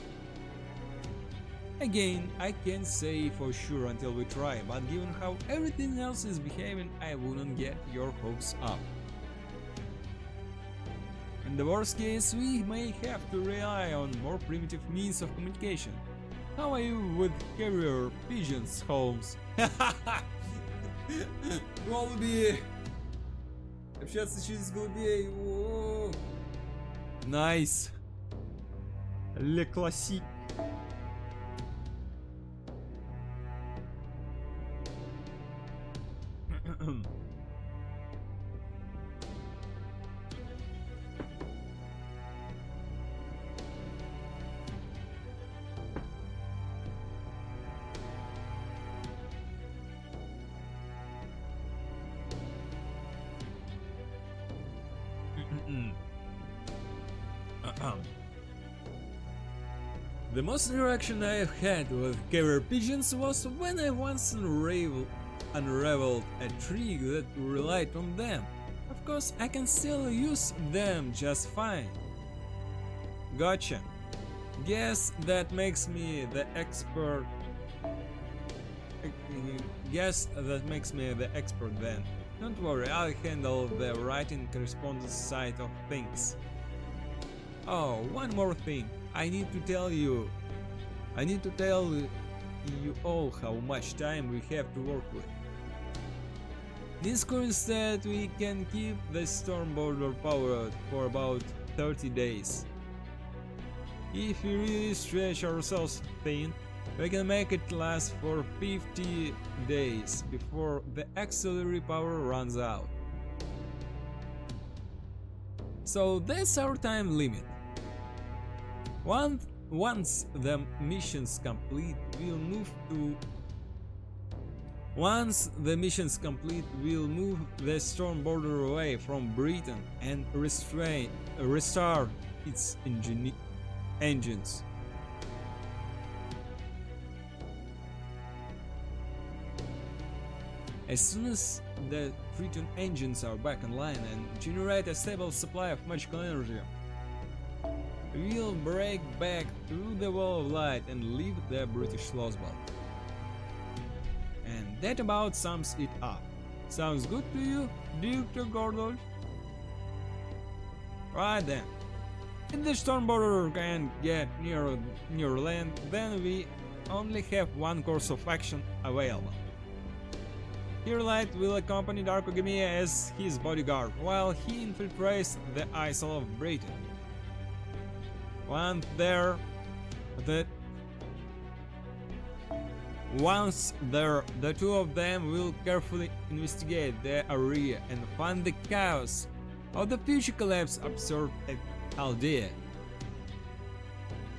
Again, I can't say for sure until we try, but given how everything else is behaving, I wouldn't get your hopes up. In the worst case, we may have to rely on more primitive means of communication. How are you with carrier pigeons, Holmes? Голуби! Общаться через голубей. О-о-о. Nice. Le classique. The most interaction I've had with carrier pigeons was when I once unraveled a trick that relied on them. Of course, I can still use them just fine. Gotcha. Guess that makes me the expert. Then. Don't worry, I'll handle the writing correspondence side of things. Oh, one more thing. I need to tell you all how much time we have to work with. This means that we can keep the storm border powered for about 30 days. If we really stretch ourselves thin, we can make it last for 50 days before the auxiliary power runs out. So that's our time limit. Once the mission's complete, we'll move to Once the mission's complete, we'll move the storm border away from Britain and restart its engines. As soon as the Triton engines are back online and generate a stable supply of magical energy, we'll break back through the wall of light and leave the British Lostbelt. And that about sums it up. Sounds good to you, Dr. Gordon? Right then. If the storm border can get near land, then we only have one course of action available. Kirlight will accompany Darkogami as his bodyguard while he infiltrates the Isle of Britain. Once there, the two of them will carefully investigate the area and find the chaos of the future collapse observed at Aldea.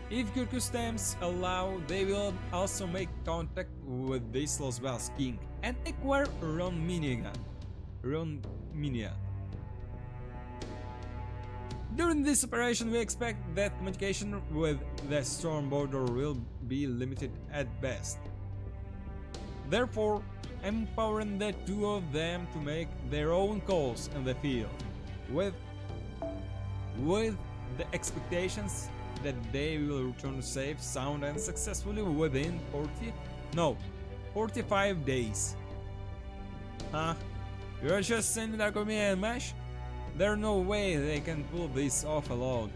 If Kirkustam's allow, they will also make contact with this Lostbelt's king and acquire Ron Minia. During this operation, we expect that communication with the storm border will be limited at best. Therefore, empowering the two of them to make their own calls in the field, with the expectations that they will return safe, sound and successfully within 45 days. Huh? You're just sending Darkomi and Mesh? There's no way they can pull this off alone.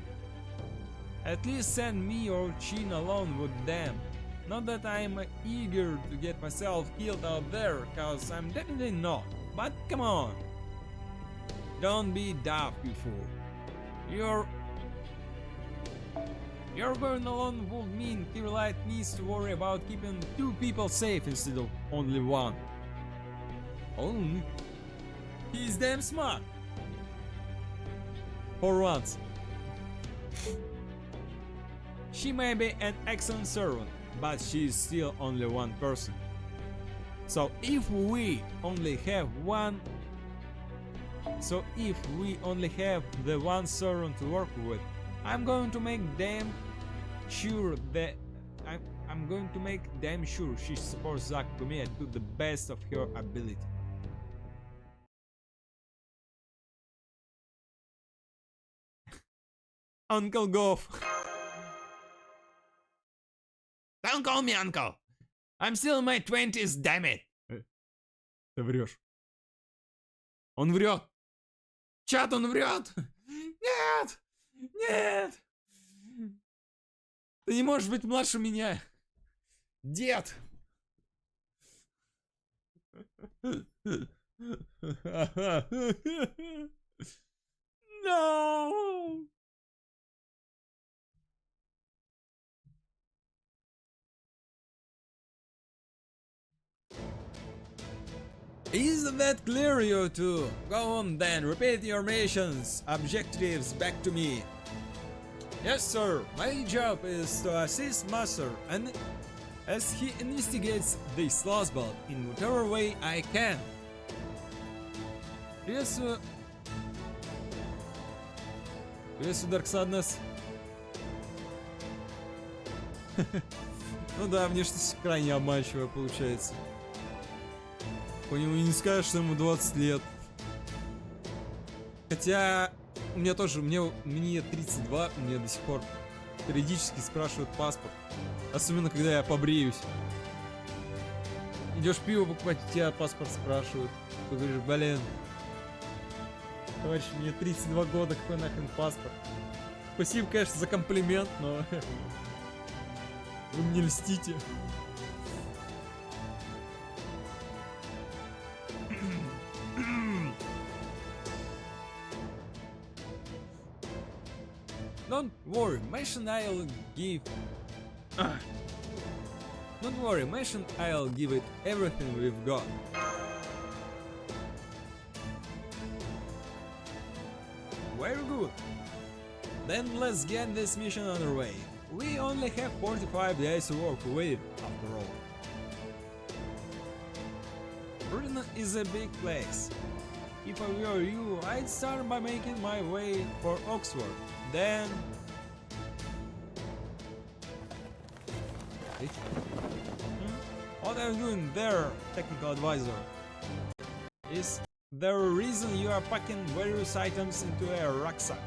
At least send me or Chin alone with them. Not that I'm eager to get myself killed out there, cause I'm definitely not. But come on. Don't be daft before. You're going alone would mean Kirlight needs to worry about keeping two people safe instead of only one. Only? He's damn smart. For once. She may be an excellent servant, but she's still only one person. So if we only have the one servant to work with, I'm going to make damn sure she supports Darkogami to the best of her ability. Uncle Goff. Don't call me uncle. I'm still in my 20s, damn it. Ты врешь. Он врет. Чат, он врет. Нет. Нет. Ты не можешь быть младше меня. Дед. No. Isn't that clear, you two? Go on then, repeat your missions, objectives back to me. Yes, sir. My job is to assist Master and as he investigates this Lostbelt in whatever way I can. Приветствую, Dark Sadness. Ну да, внешность крайне обманчивая получается. По нему не скажешь, что ему 20 лет. Хотя у меня тоже, мне 32, мне до сих пор периодически спрашивают паспорт. Особенно когда я побреюсь. Идешь пиво покупать, у тебя паспорт спрашивают. Ты говоришь, блин, товарищ, мне 32 года, какой нахрен паспорт? Спасибо, конечно, за комплимент, но вы мне льстите. Don't worry, mention I'll give. Don't worry, mention I'll give it everything we've got. Very good. Then let's get this mission underway. We only have 45 days to work with, after all. London is a big place. If I were you, I'd start by making my way for Oxford. Then... What are you doing there, technical advisor? Is there a reason you are packing various items into a rucksack?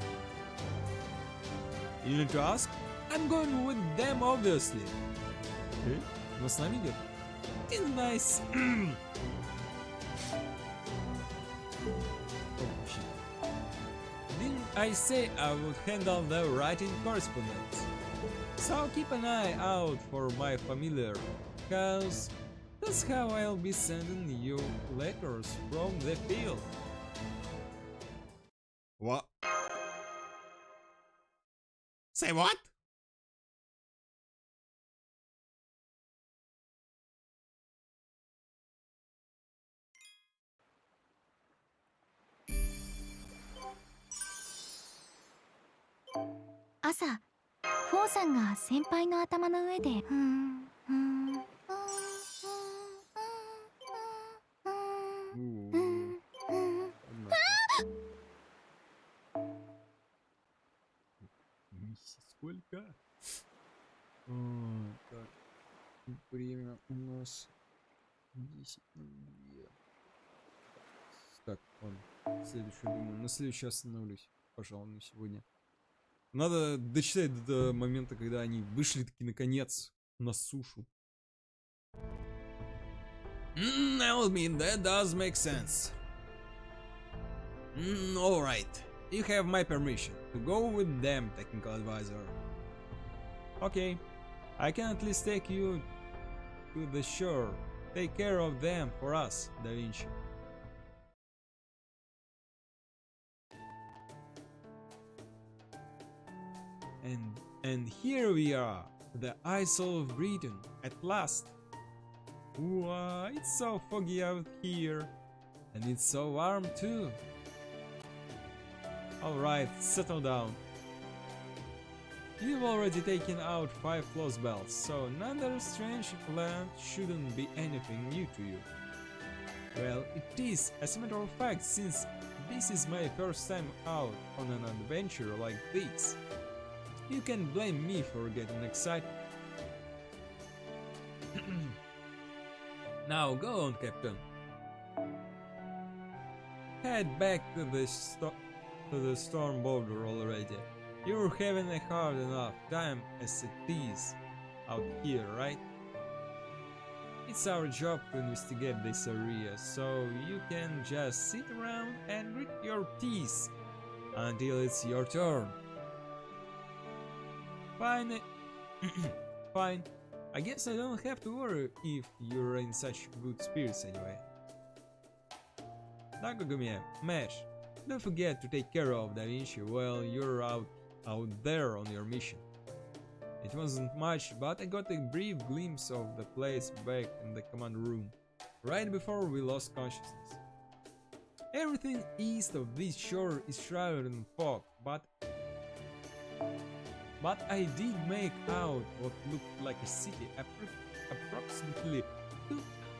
You need to ask? I'm going with them, obviously. Но с нами идет. It's nice. Didn't I say I would handle the writing correspondence? So keep an eye out for my familiar, cause that's how I'll be sending you letters from the field. What? Say what?朝、フォーさんが先輩の頭の上でСколько? Так, время у нас 10:02. Так, ладно. Следующую, думаю, на следующий остановлюсь, пожалуй, на сегодня. Надо дочитать до момента, когда они вышли таки наконец на сушу. I mean, that does make sense. Alright. You have my permission to go with them, technical advisor. Okay. I can at least take you to the shore. Take care of them for us, Da Vinci. And here we are, the Isle of Britain, at last. Wow, it's so foggy out here, and it's so warm too. Alright, settle down. You've already taken out 5 Lostbelts, so another strange land shouldn't be anything new to you. Well, it is, as a matter of fact, since this is my first time out on an adventure like this. You can blame me for getting excited. Now go on, Captain. Head back to the storm border already. You're having a hard enough time as it is out here, right? It's our job to investigate this area, so you can just sit around and grit your teeth until it's your turn. Fine. Fine. I guess I don't have to worry if you're in such good spirits anyway. Nakagumi, Mesh, don't forget to take care of Da Vinci while you're out there on your mission. It wasn't much, but I got a brief glimpse of the place back in the command room, right before we lost consciousness. Everything east of this shore is shrouded in fog, but I did make out what looked like a city approximately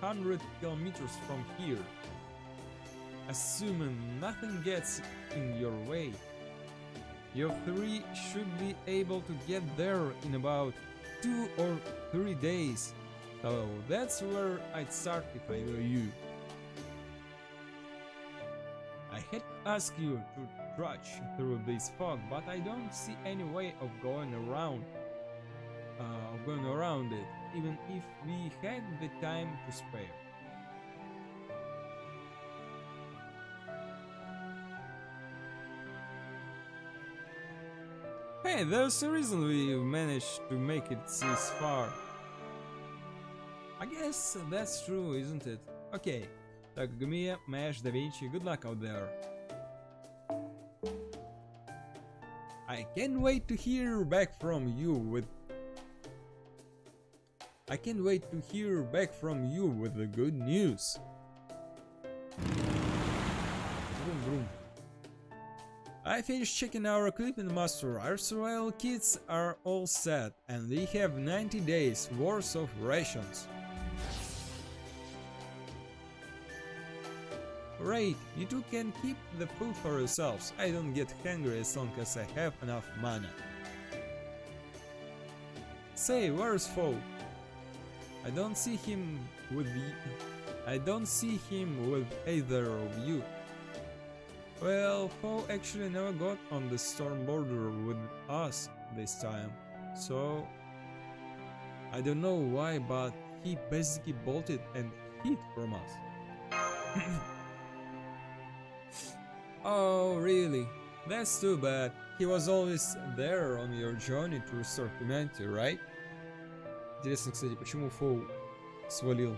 200 kilometers from here. Assuming nothing gets in your way, you three should be able to get there in about 2 or 3 days. So that's where I'd start if I were you. I had to ask you to trudge through this fog, but I don't see any way of going around it, even if we had the time to spare. Hey, there's a reason we managed to make it this far. I guess that's true, isn't it? Okay, Takagumi, Mesh, Da Vinci, good luck out there. I can't wait to hear back from you with the good news. Vroom, vroom. I finished checking our equipment master. Our survival kits are all set, and we have 90 days worth of rations. Right, you two can keep the food for yourselves. I don't get hungry as long as I have enough mana. Say, where's Foe? I don't see him with either of you. Well, Foe actually never got on the storm border with us this time, so I don't know why, but he basically bolted and hid from us. Oh, really? That's too bad. He was always there on your journey to restore humanity, right? Интересно, кстати, почему Фоу свалил?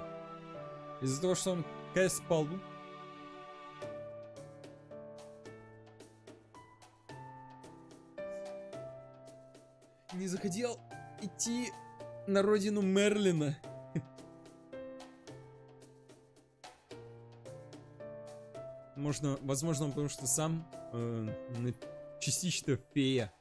Из-за того, что он КС спал? Не захотел идти на родину Мерлина. Возможно, он потому что сам частично фея.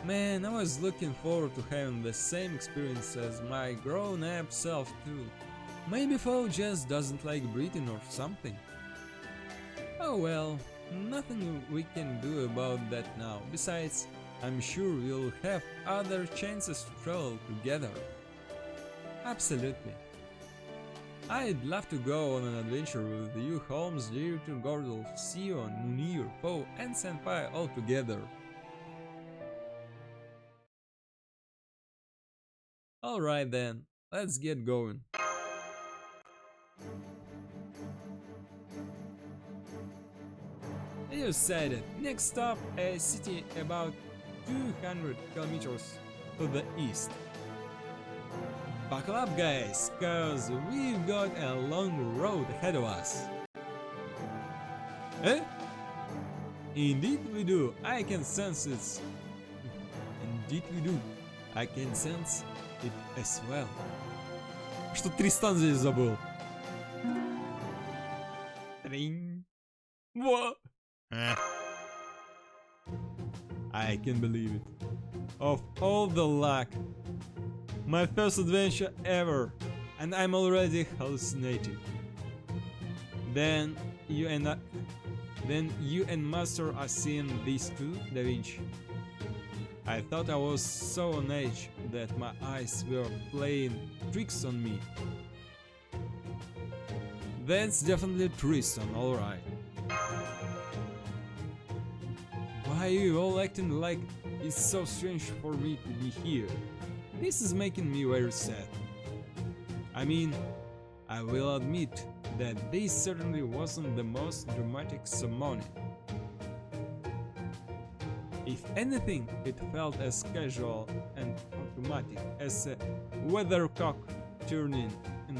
Man, I was looking forward to having the same experience as my grown-up self too. Maybe Foe just doesn't like breathing or something. Oh well, nothing we can do about that now. Besides, I'm sure we'll have other chances to travel together. Absolutely. I'd love to go on an adventure with you, Holmes, Director, Gordolf, Sion, Munir, Foe, and Senpai all together. Alright then, let's get going. You said it. Next stop, a city about 200 kilometers to the east. Buckle up, guys, cause we've got a long road ahead of us. Eh? Indeed we do. I can sense it. Indeed we do. I can sense it as well. Что Тристан здесь забыл? Тринь. Во! I can believe it. Of all the luck. My first adventure ever. And I'm already hallucinating. Then you and Master are seeing these two, Da Vinci. I thought I was so on edge that my eyes were playing tricks on me. That's definitely Tristan, alright. Why are you all acting like it's so strange for me to be here? This is making me very sad. I mean, I will admit that this certainly wasn't the most dramatic summoning. If anything, it felt as casual and automatic as a weathercock turning in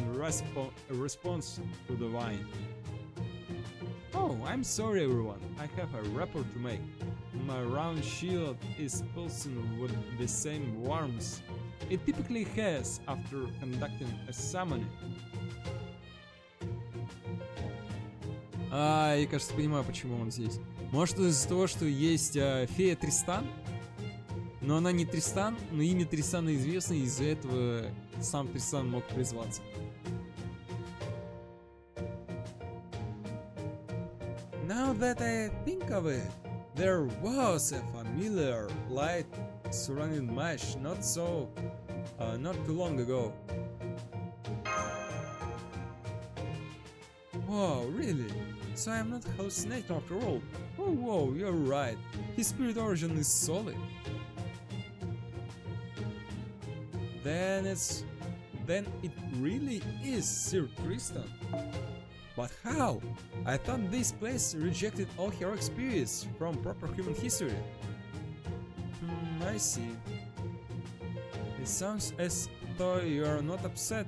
response to the wine. Oh, I'm sorry everyone, I have a report to make. My round shield is pulsing with the same warmth it typically has after conducting a summoning. Я, кажется, понимаю, почему он здесь. Может, из-за того, что есть фея Тристан? Но она не Тристан, но имя Тристана известно, и из-за этого сам Тристан мог призваться. Now that I think of it, there was a familiar light surrounding Mash not too long ago. Whoa, really? So I'm not hallucinating after all. Oh, whoa, you're right. His spirit origin is solid. Then it really is Sir Tristan. But how? I thought this place rejected all heroic spirits from proper human history. I see. It sounds as though you're not upset.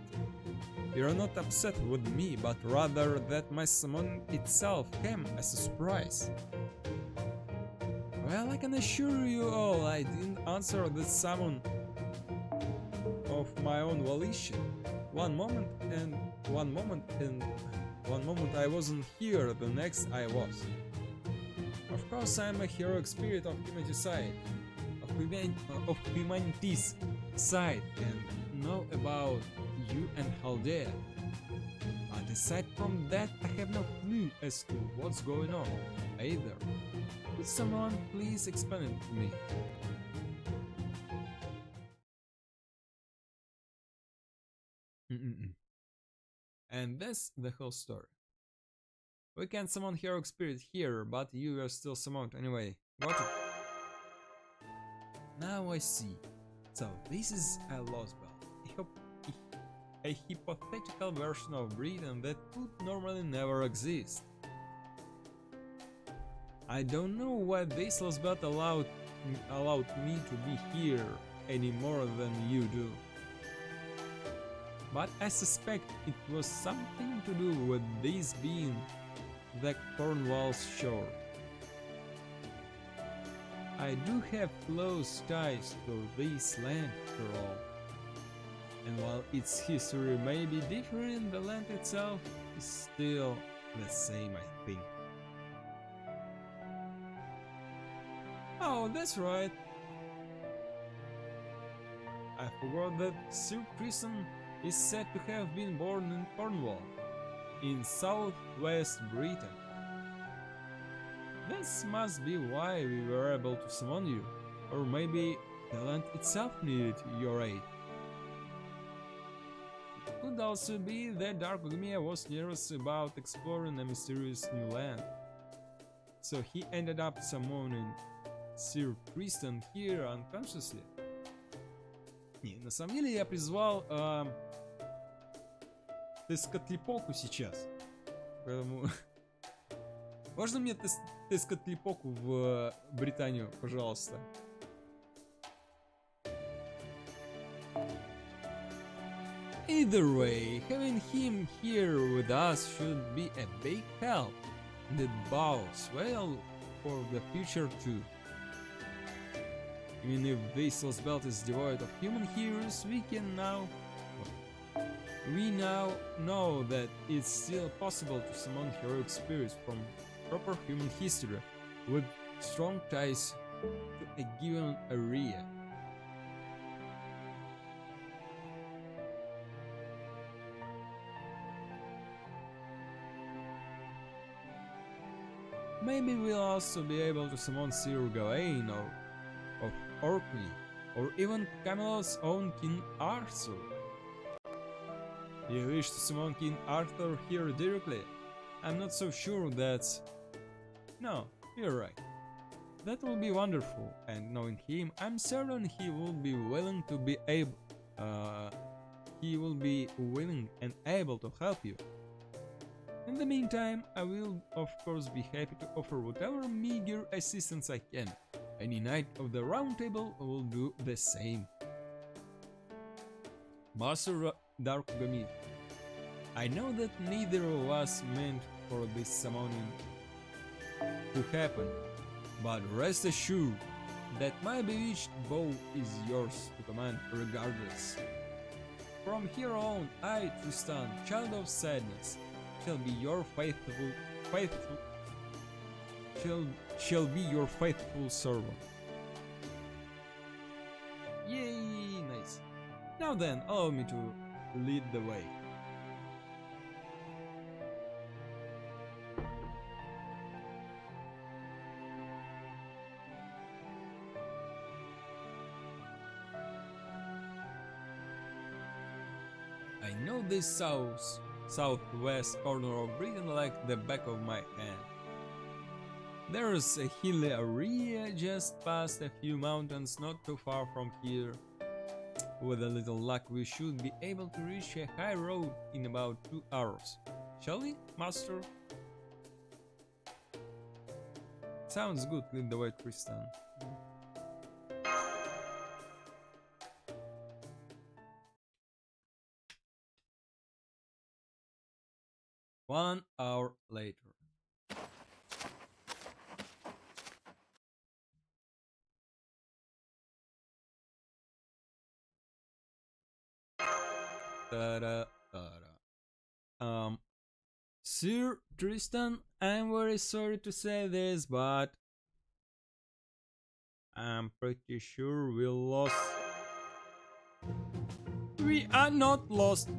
You're not upset with me, but rather that my summon itself came as a surprise. Well, I can assure you all I didn't answer the summon of my own volition. One moment I wasn't here, the next I was. Of course I'm a heroic spirit of humanity side. Of of humanity's side and know about you and Haldea. But aside from that, I have no clue as to what's going on either. Could someone please explain it to me? And that's the whole story. We can't summon heroic spirit here, but you are still summoned anyway. Got it? Now I see. So this is a Lostbelt, a hypothetical version of Britain that would normally never exist. I don't know why this Lostbelt allowed me to be here any more than you do. But I suspect it was something to do with this being the Cornwall's shore. I do have close ties to this land after all, and while its history may be different, the land itself is still the same, I think. Oh, that's right. I forgot that Sir Tristan is said to have been born in Cornwall, in southwest Britain. This must be why we were able to summon you, or maybe the land itself needed your aid. It could also be that Dark Ogmia was nervous about exploring a mysterious new land, so he ended up summoning Sir Tristan here unconsciously. Не, на самом деле я призвал Тескотлипоку сейчас. Поэтому... Можно мне Тескотлипоку в Британию, пожалуйста? Either way, having him here with us should be a big help. That bodes well for the future too. Even if this Lostbelt is devoid of human heroes, we now know that it's still possible to summon heroic spirits from proper human history with strong ties to a given area. Maybe we'll also be able to summon Sir Gawain of Orkney, or even Camelot's own King Arthur. You wish to summon King Arthur here directly? I'm not so sure that's... No, you're right. That will be wonderful, and knowing him, I'm certain he will be willing to be able... he will be willing and able to help you. In the meantime, I will of course be happy to offer whatever meager assistance I can. Any knight of the Round Table will do the same. Master Darkgomid, I know that neither of us meant for this summoning to happen, but rest assured that my bewitched bow is yours to command regardless. From here on, I, Tristan, Child of Sadness, shall be your shall be your faithful servant. Yay, nice. Now then, allow me to lead the way. I know this southwest corner of Britain like the back of my hand. There's a hilly area just past a few mountains not too far from here. With a little luck we should be able to reach a high road in about 2 hours. Shall we, Master? Sounds good, lead the way, Tristan. One hour later. Sir Tristan, I'm very sorry to say this, but I'm pretty sure we lost. We are not lost.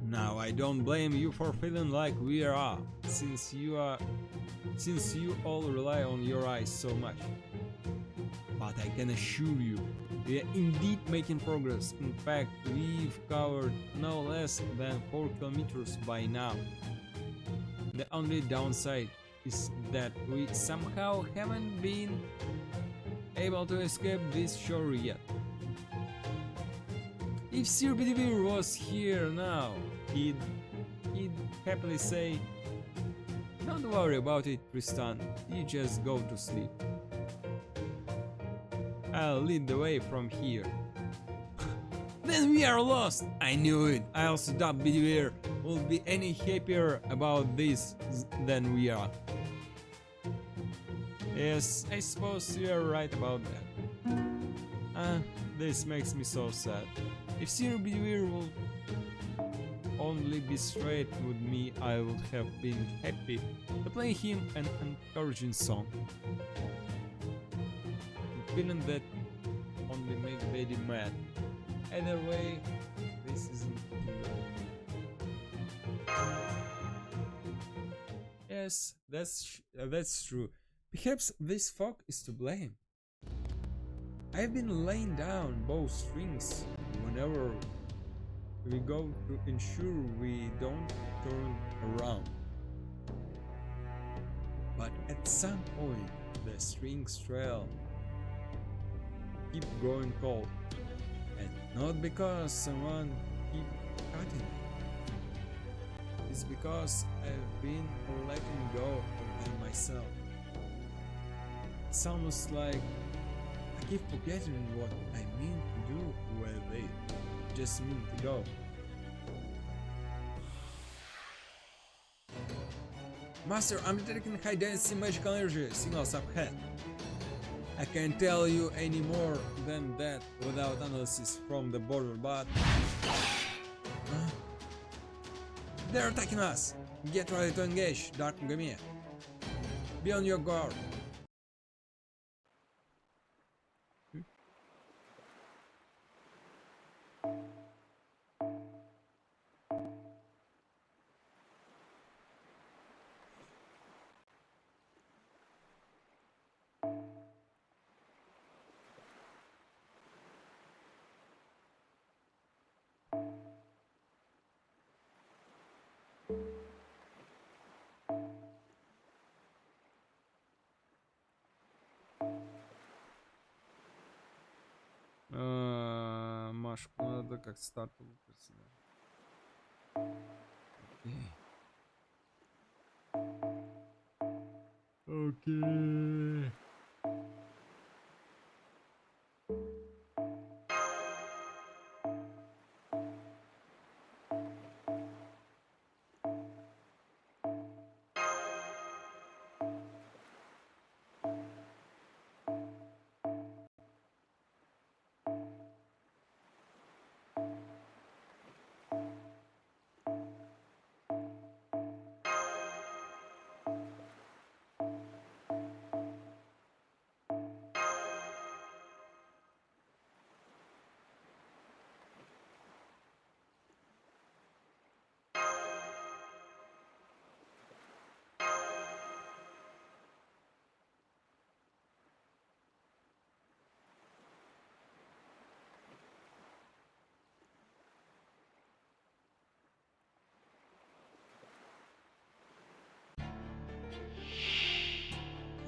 Now I don't blame you for feeling like we are, since you all rely on your eyes so much. But I can assure you, we are indeed making progress. In fact, we've covered no less than 4 kilometers by now. The only downside is that we somehow haven't been able to escape this shore yet. If Sir Bedivere was here now, he'd happily say, "Don't worry about it, Tristan, you just go to sleep. I'll lead the way from here." Then we are lost! I knew it! I also doubt Bedivere will be any happier about this than we are. Yes, I suppose you are right about that. This makes me so sad. If Sir Bedivere will only be straight with me, I would have been happy to play him an encouraging song. I'm feeling that only make Betty mad. Either way, this isn't good. Yes, that's true. Perhaps this fog is to blame. I've been laying down both strings whenever we go to ensure we don't turn around. But at some point, the strings trail keep growing cold, and not because someone keep cutting it. It's because I've been letting go of them myself. It's almost like I keep forgetting what I mean to do where they just mean to go. Master, I'm detecting high density magical energy signals up ahead. I can't tell you any more than that without analysis from the border, but they're attacking us. Get ready to engage, Dark Gamia. Be on your guard. Машку надо как стартовый персонаж. Окей.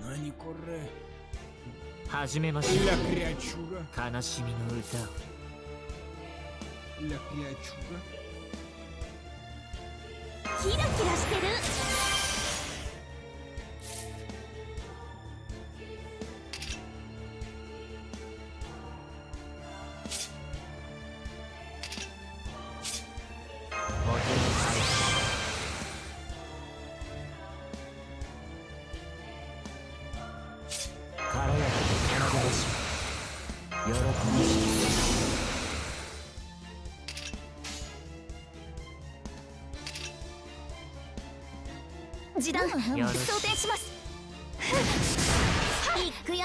Нани коре. 始めましょ La criatura. う。悲しみの歌を。 La criatura. キラキラしてる。軽やかで奏でし喜び示弾装填します。いくよ。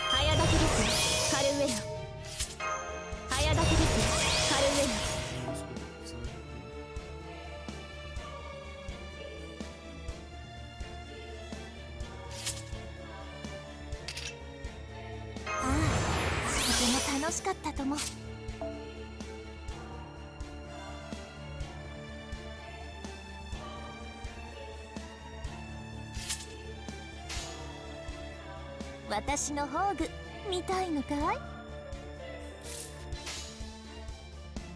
早炊きですカルウェラ早炊きですカルウェラああとても楽しかったとも。私の宝具見たいのかい？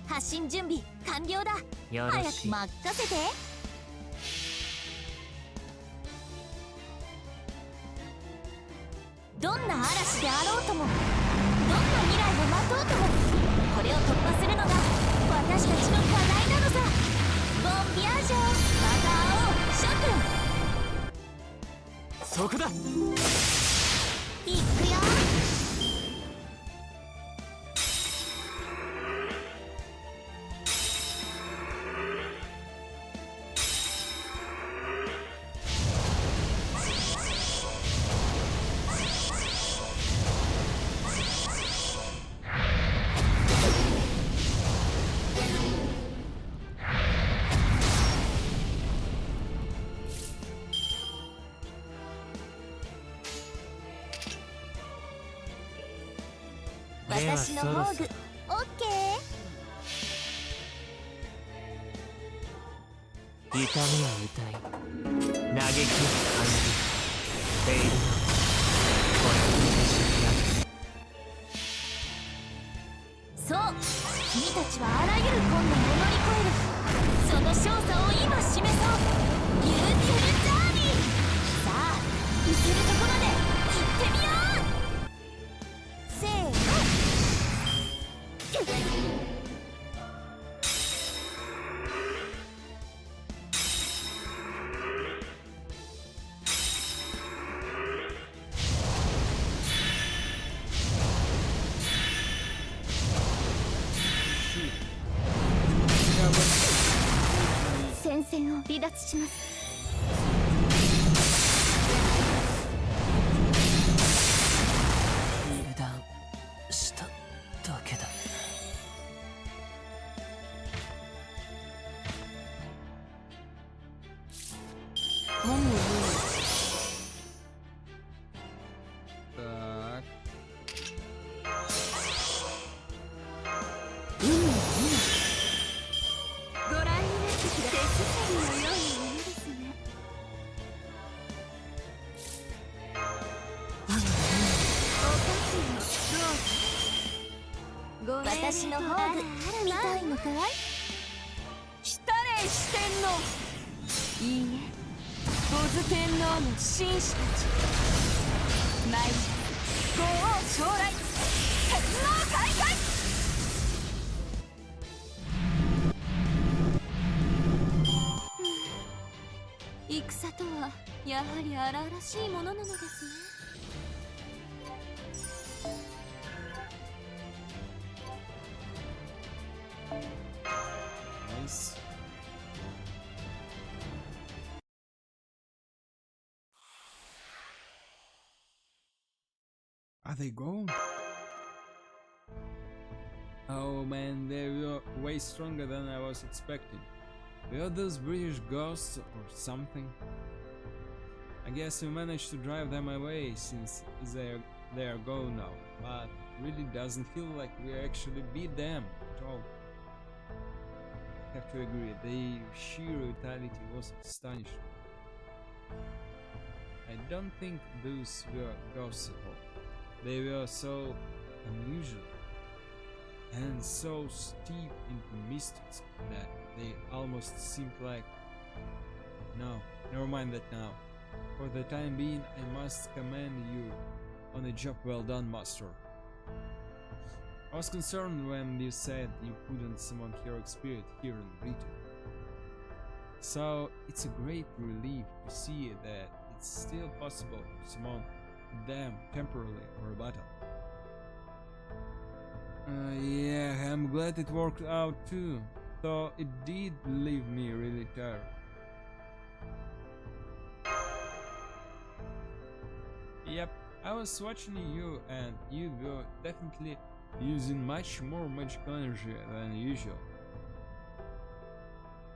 発進準備完了だ。よろ早くしい。任せて。どんな嵐であろうとも、どんな未来が待とうとも、これを突破するのが私たちの課題なのさ。ボンビアージョまた会おう諸君。そこだ。いくよ。では私のそろ宝具そろオッケ痛みを歌い、嘆きを感じ、フェイルのこれを私ー。そう君たちはあらゆる困難を乗り越える。その少佐を今示そう。ビューティフルジャーニー。さあ行けるところまで行ってみよう。せーの。戦線を離脱します。油断しただけだ。本をТак. ご覧になってください。手すりのようなものですね。私の宝具見たいのかい？来たれ四天王。いいえ、ボズ天皇の紳士たち。参るご王将来天皇開会。戦とはやはり荒々しいものなのですね。Nice. Are they gone? Oh man, they were way stronger than I was expecting. Were those British ghosts or something? I guess we managed to drive them away since they are gone now, but really doesn't feel like we actually beat them at all. I have to agree, their sheer vitality was astonishing. I don't think those were ghosts at all. They were so unusual and so steep into mystics that they almost seemed like... No, never mind that now. For the time being, I must commend you on a job well done, Master. I was concerned when you said you couldn't summon heroic spirit here in Britain. So it's a great relief to see that it's still possible to summon them temporarily for a battle. Yeah, I'm glad it worked out too, though it did leave me really tired. Yep, I was watching you and you were definitely using much more magical energy than usual.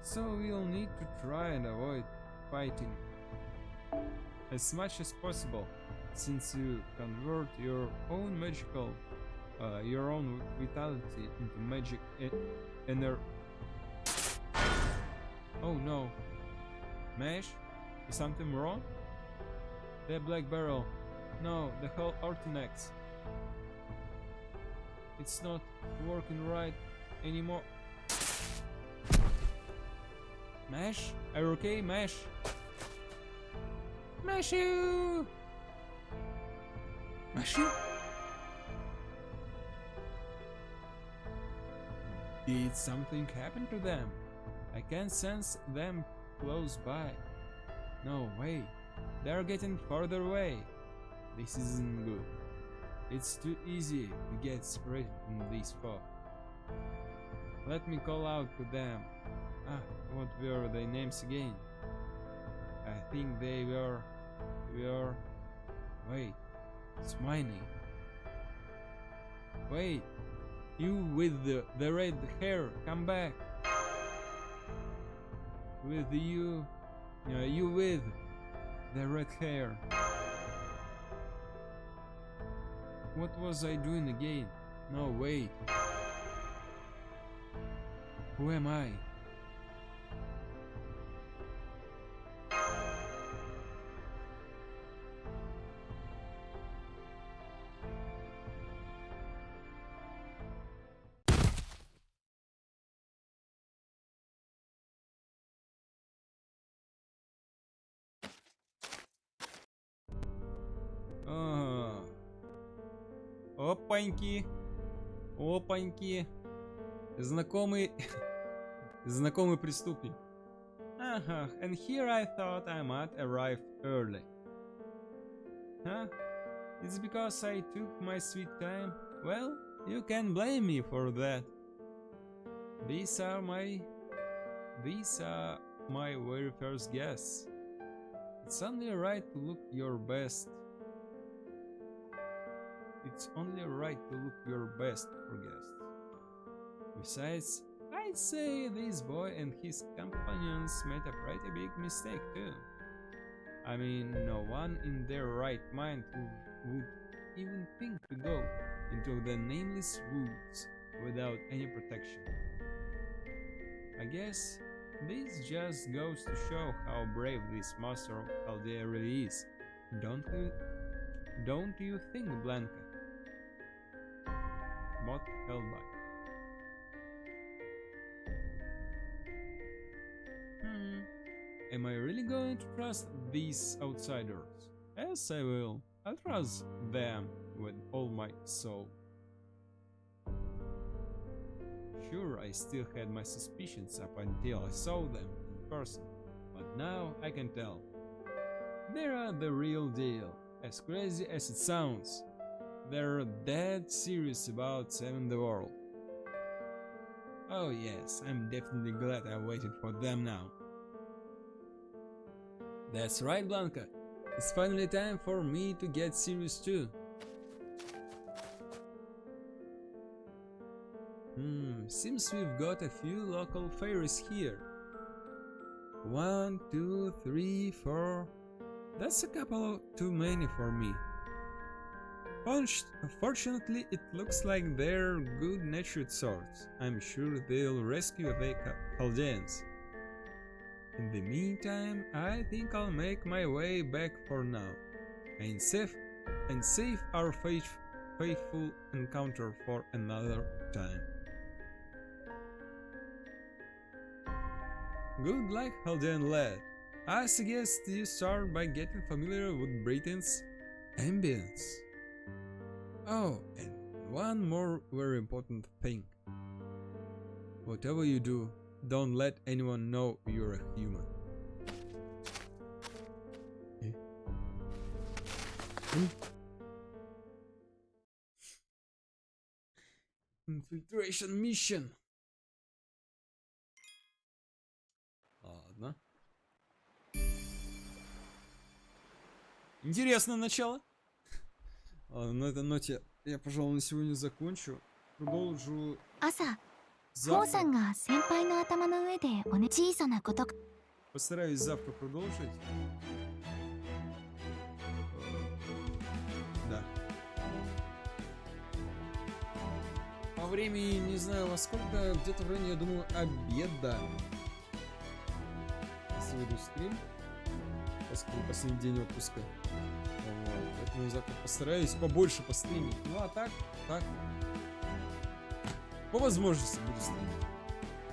So we'll need to try and avoid fighting as much as possible, since you convert your own your own vitality into magic energy. Oh no. Mesh? Is something wrong? The black barrel. No, the whole Artinex. It's not working right anymore. Mesh? Are you okay, Mesh? Mesh you! Mesh you? Did something happen to them? I can sense them close by. No, wait. They're getting farther away. This isn't good. It's too easy to get separated from this fog. Let me call out to them. What were their names again? I think they were... Wait, it's my name. Wait, you with the red hair, come back. With you with the red hair. What was I doing again? No, wait. Who am I? Опаньки. Опаньки. Знакомый... Знакомый преступник. Ага, and here I thought I might arrive early. Huh? It's because I took my sweet time? Well, you can blame me for that. These are my very first guests. It's only right to look your best. It's only right to look your best for guests. Besides, I'd say this boy and his companions made a pretty big mistake too. I mean, no one in their right mind would even think to go into the nameless woods without any protection. I guess this just goes to show how brave this master of Chaldea really is, don't you think, Blanca? Mod held by. Am I really going to trust these outsiders? Yes, I will. I'll trust them with all my soul. Sure, I still had my suspicions up until I saw them in person, but now I can tell. They're the real deal, as crazy as it sounds. They're dead serious about saving the world. Oh yes, I'm definitely glad I waited for them now. That's right, Blanca. It's finally time for me to get serious too. Seems we've got a few local fairies here. 1, 2, 3, 4. That's a couple too many for me. Fortunately, it looks like they're good-natured sorts. I'm sure they'll rescue the Chaldeans. In the meantime, I think I'll make my way back for now, and save our faithful encounter for another time. Good luck, Chaldean lad. I suggest you start by getting familiar with Britain's ambience. Oh, and one more very important thing. Whatever you do, Don't let anyone know you're a human. Infiltration mission. Ладно. Интересное начало. Ладно, на этой ноте я, пожалуй, на сегодня закончу. Продолжу 朝父 завтра. さんが先輩の頭の上で小さなこと Постараюсь завтра продолжить. Да. По времени, не знаю во сколько, где-то в районе, я думаю, обеда. Если выйду в стрим, поскольку последний день отпуска. Вот. Поэтому завтра постараюсь побольше постримить. Ну а так. По возможности буду стримить.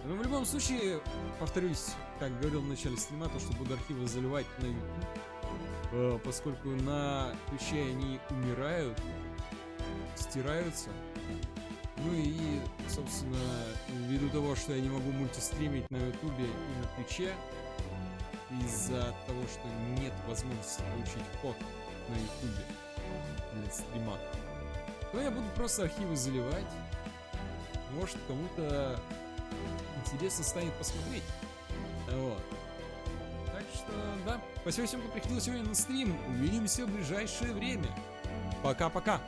Но в любом случае, повторюсь, как говорил в начале стрима, то, что буду архивы заливать на YouTube, поскольку на Твиче они умирают, стираются. Ну и, собственно, ввиду того, что я не могу мультистримить на Ютубе и на Твиче, из-за того, что нет возможности получить код на Ютубе для стрима, то я буду просто архивы заливать. Может, кому-то интересно станет посмотреть. Вот. Так что, да. Спасибо всем, кто приходил сегодня на стрим. Увидимся в ближайшее время. Пока-пока.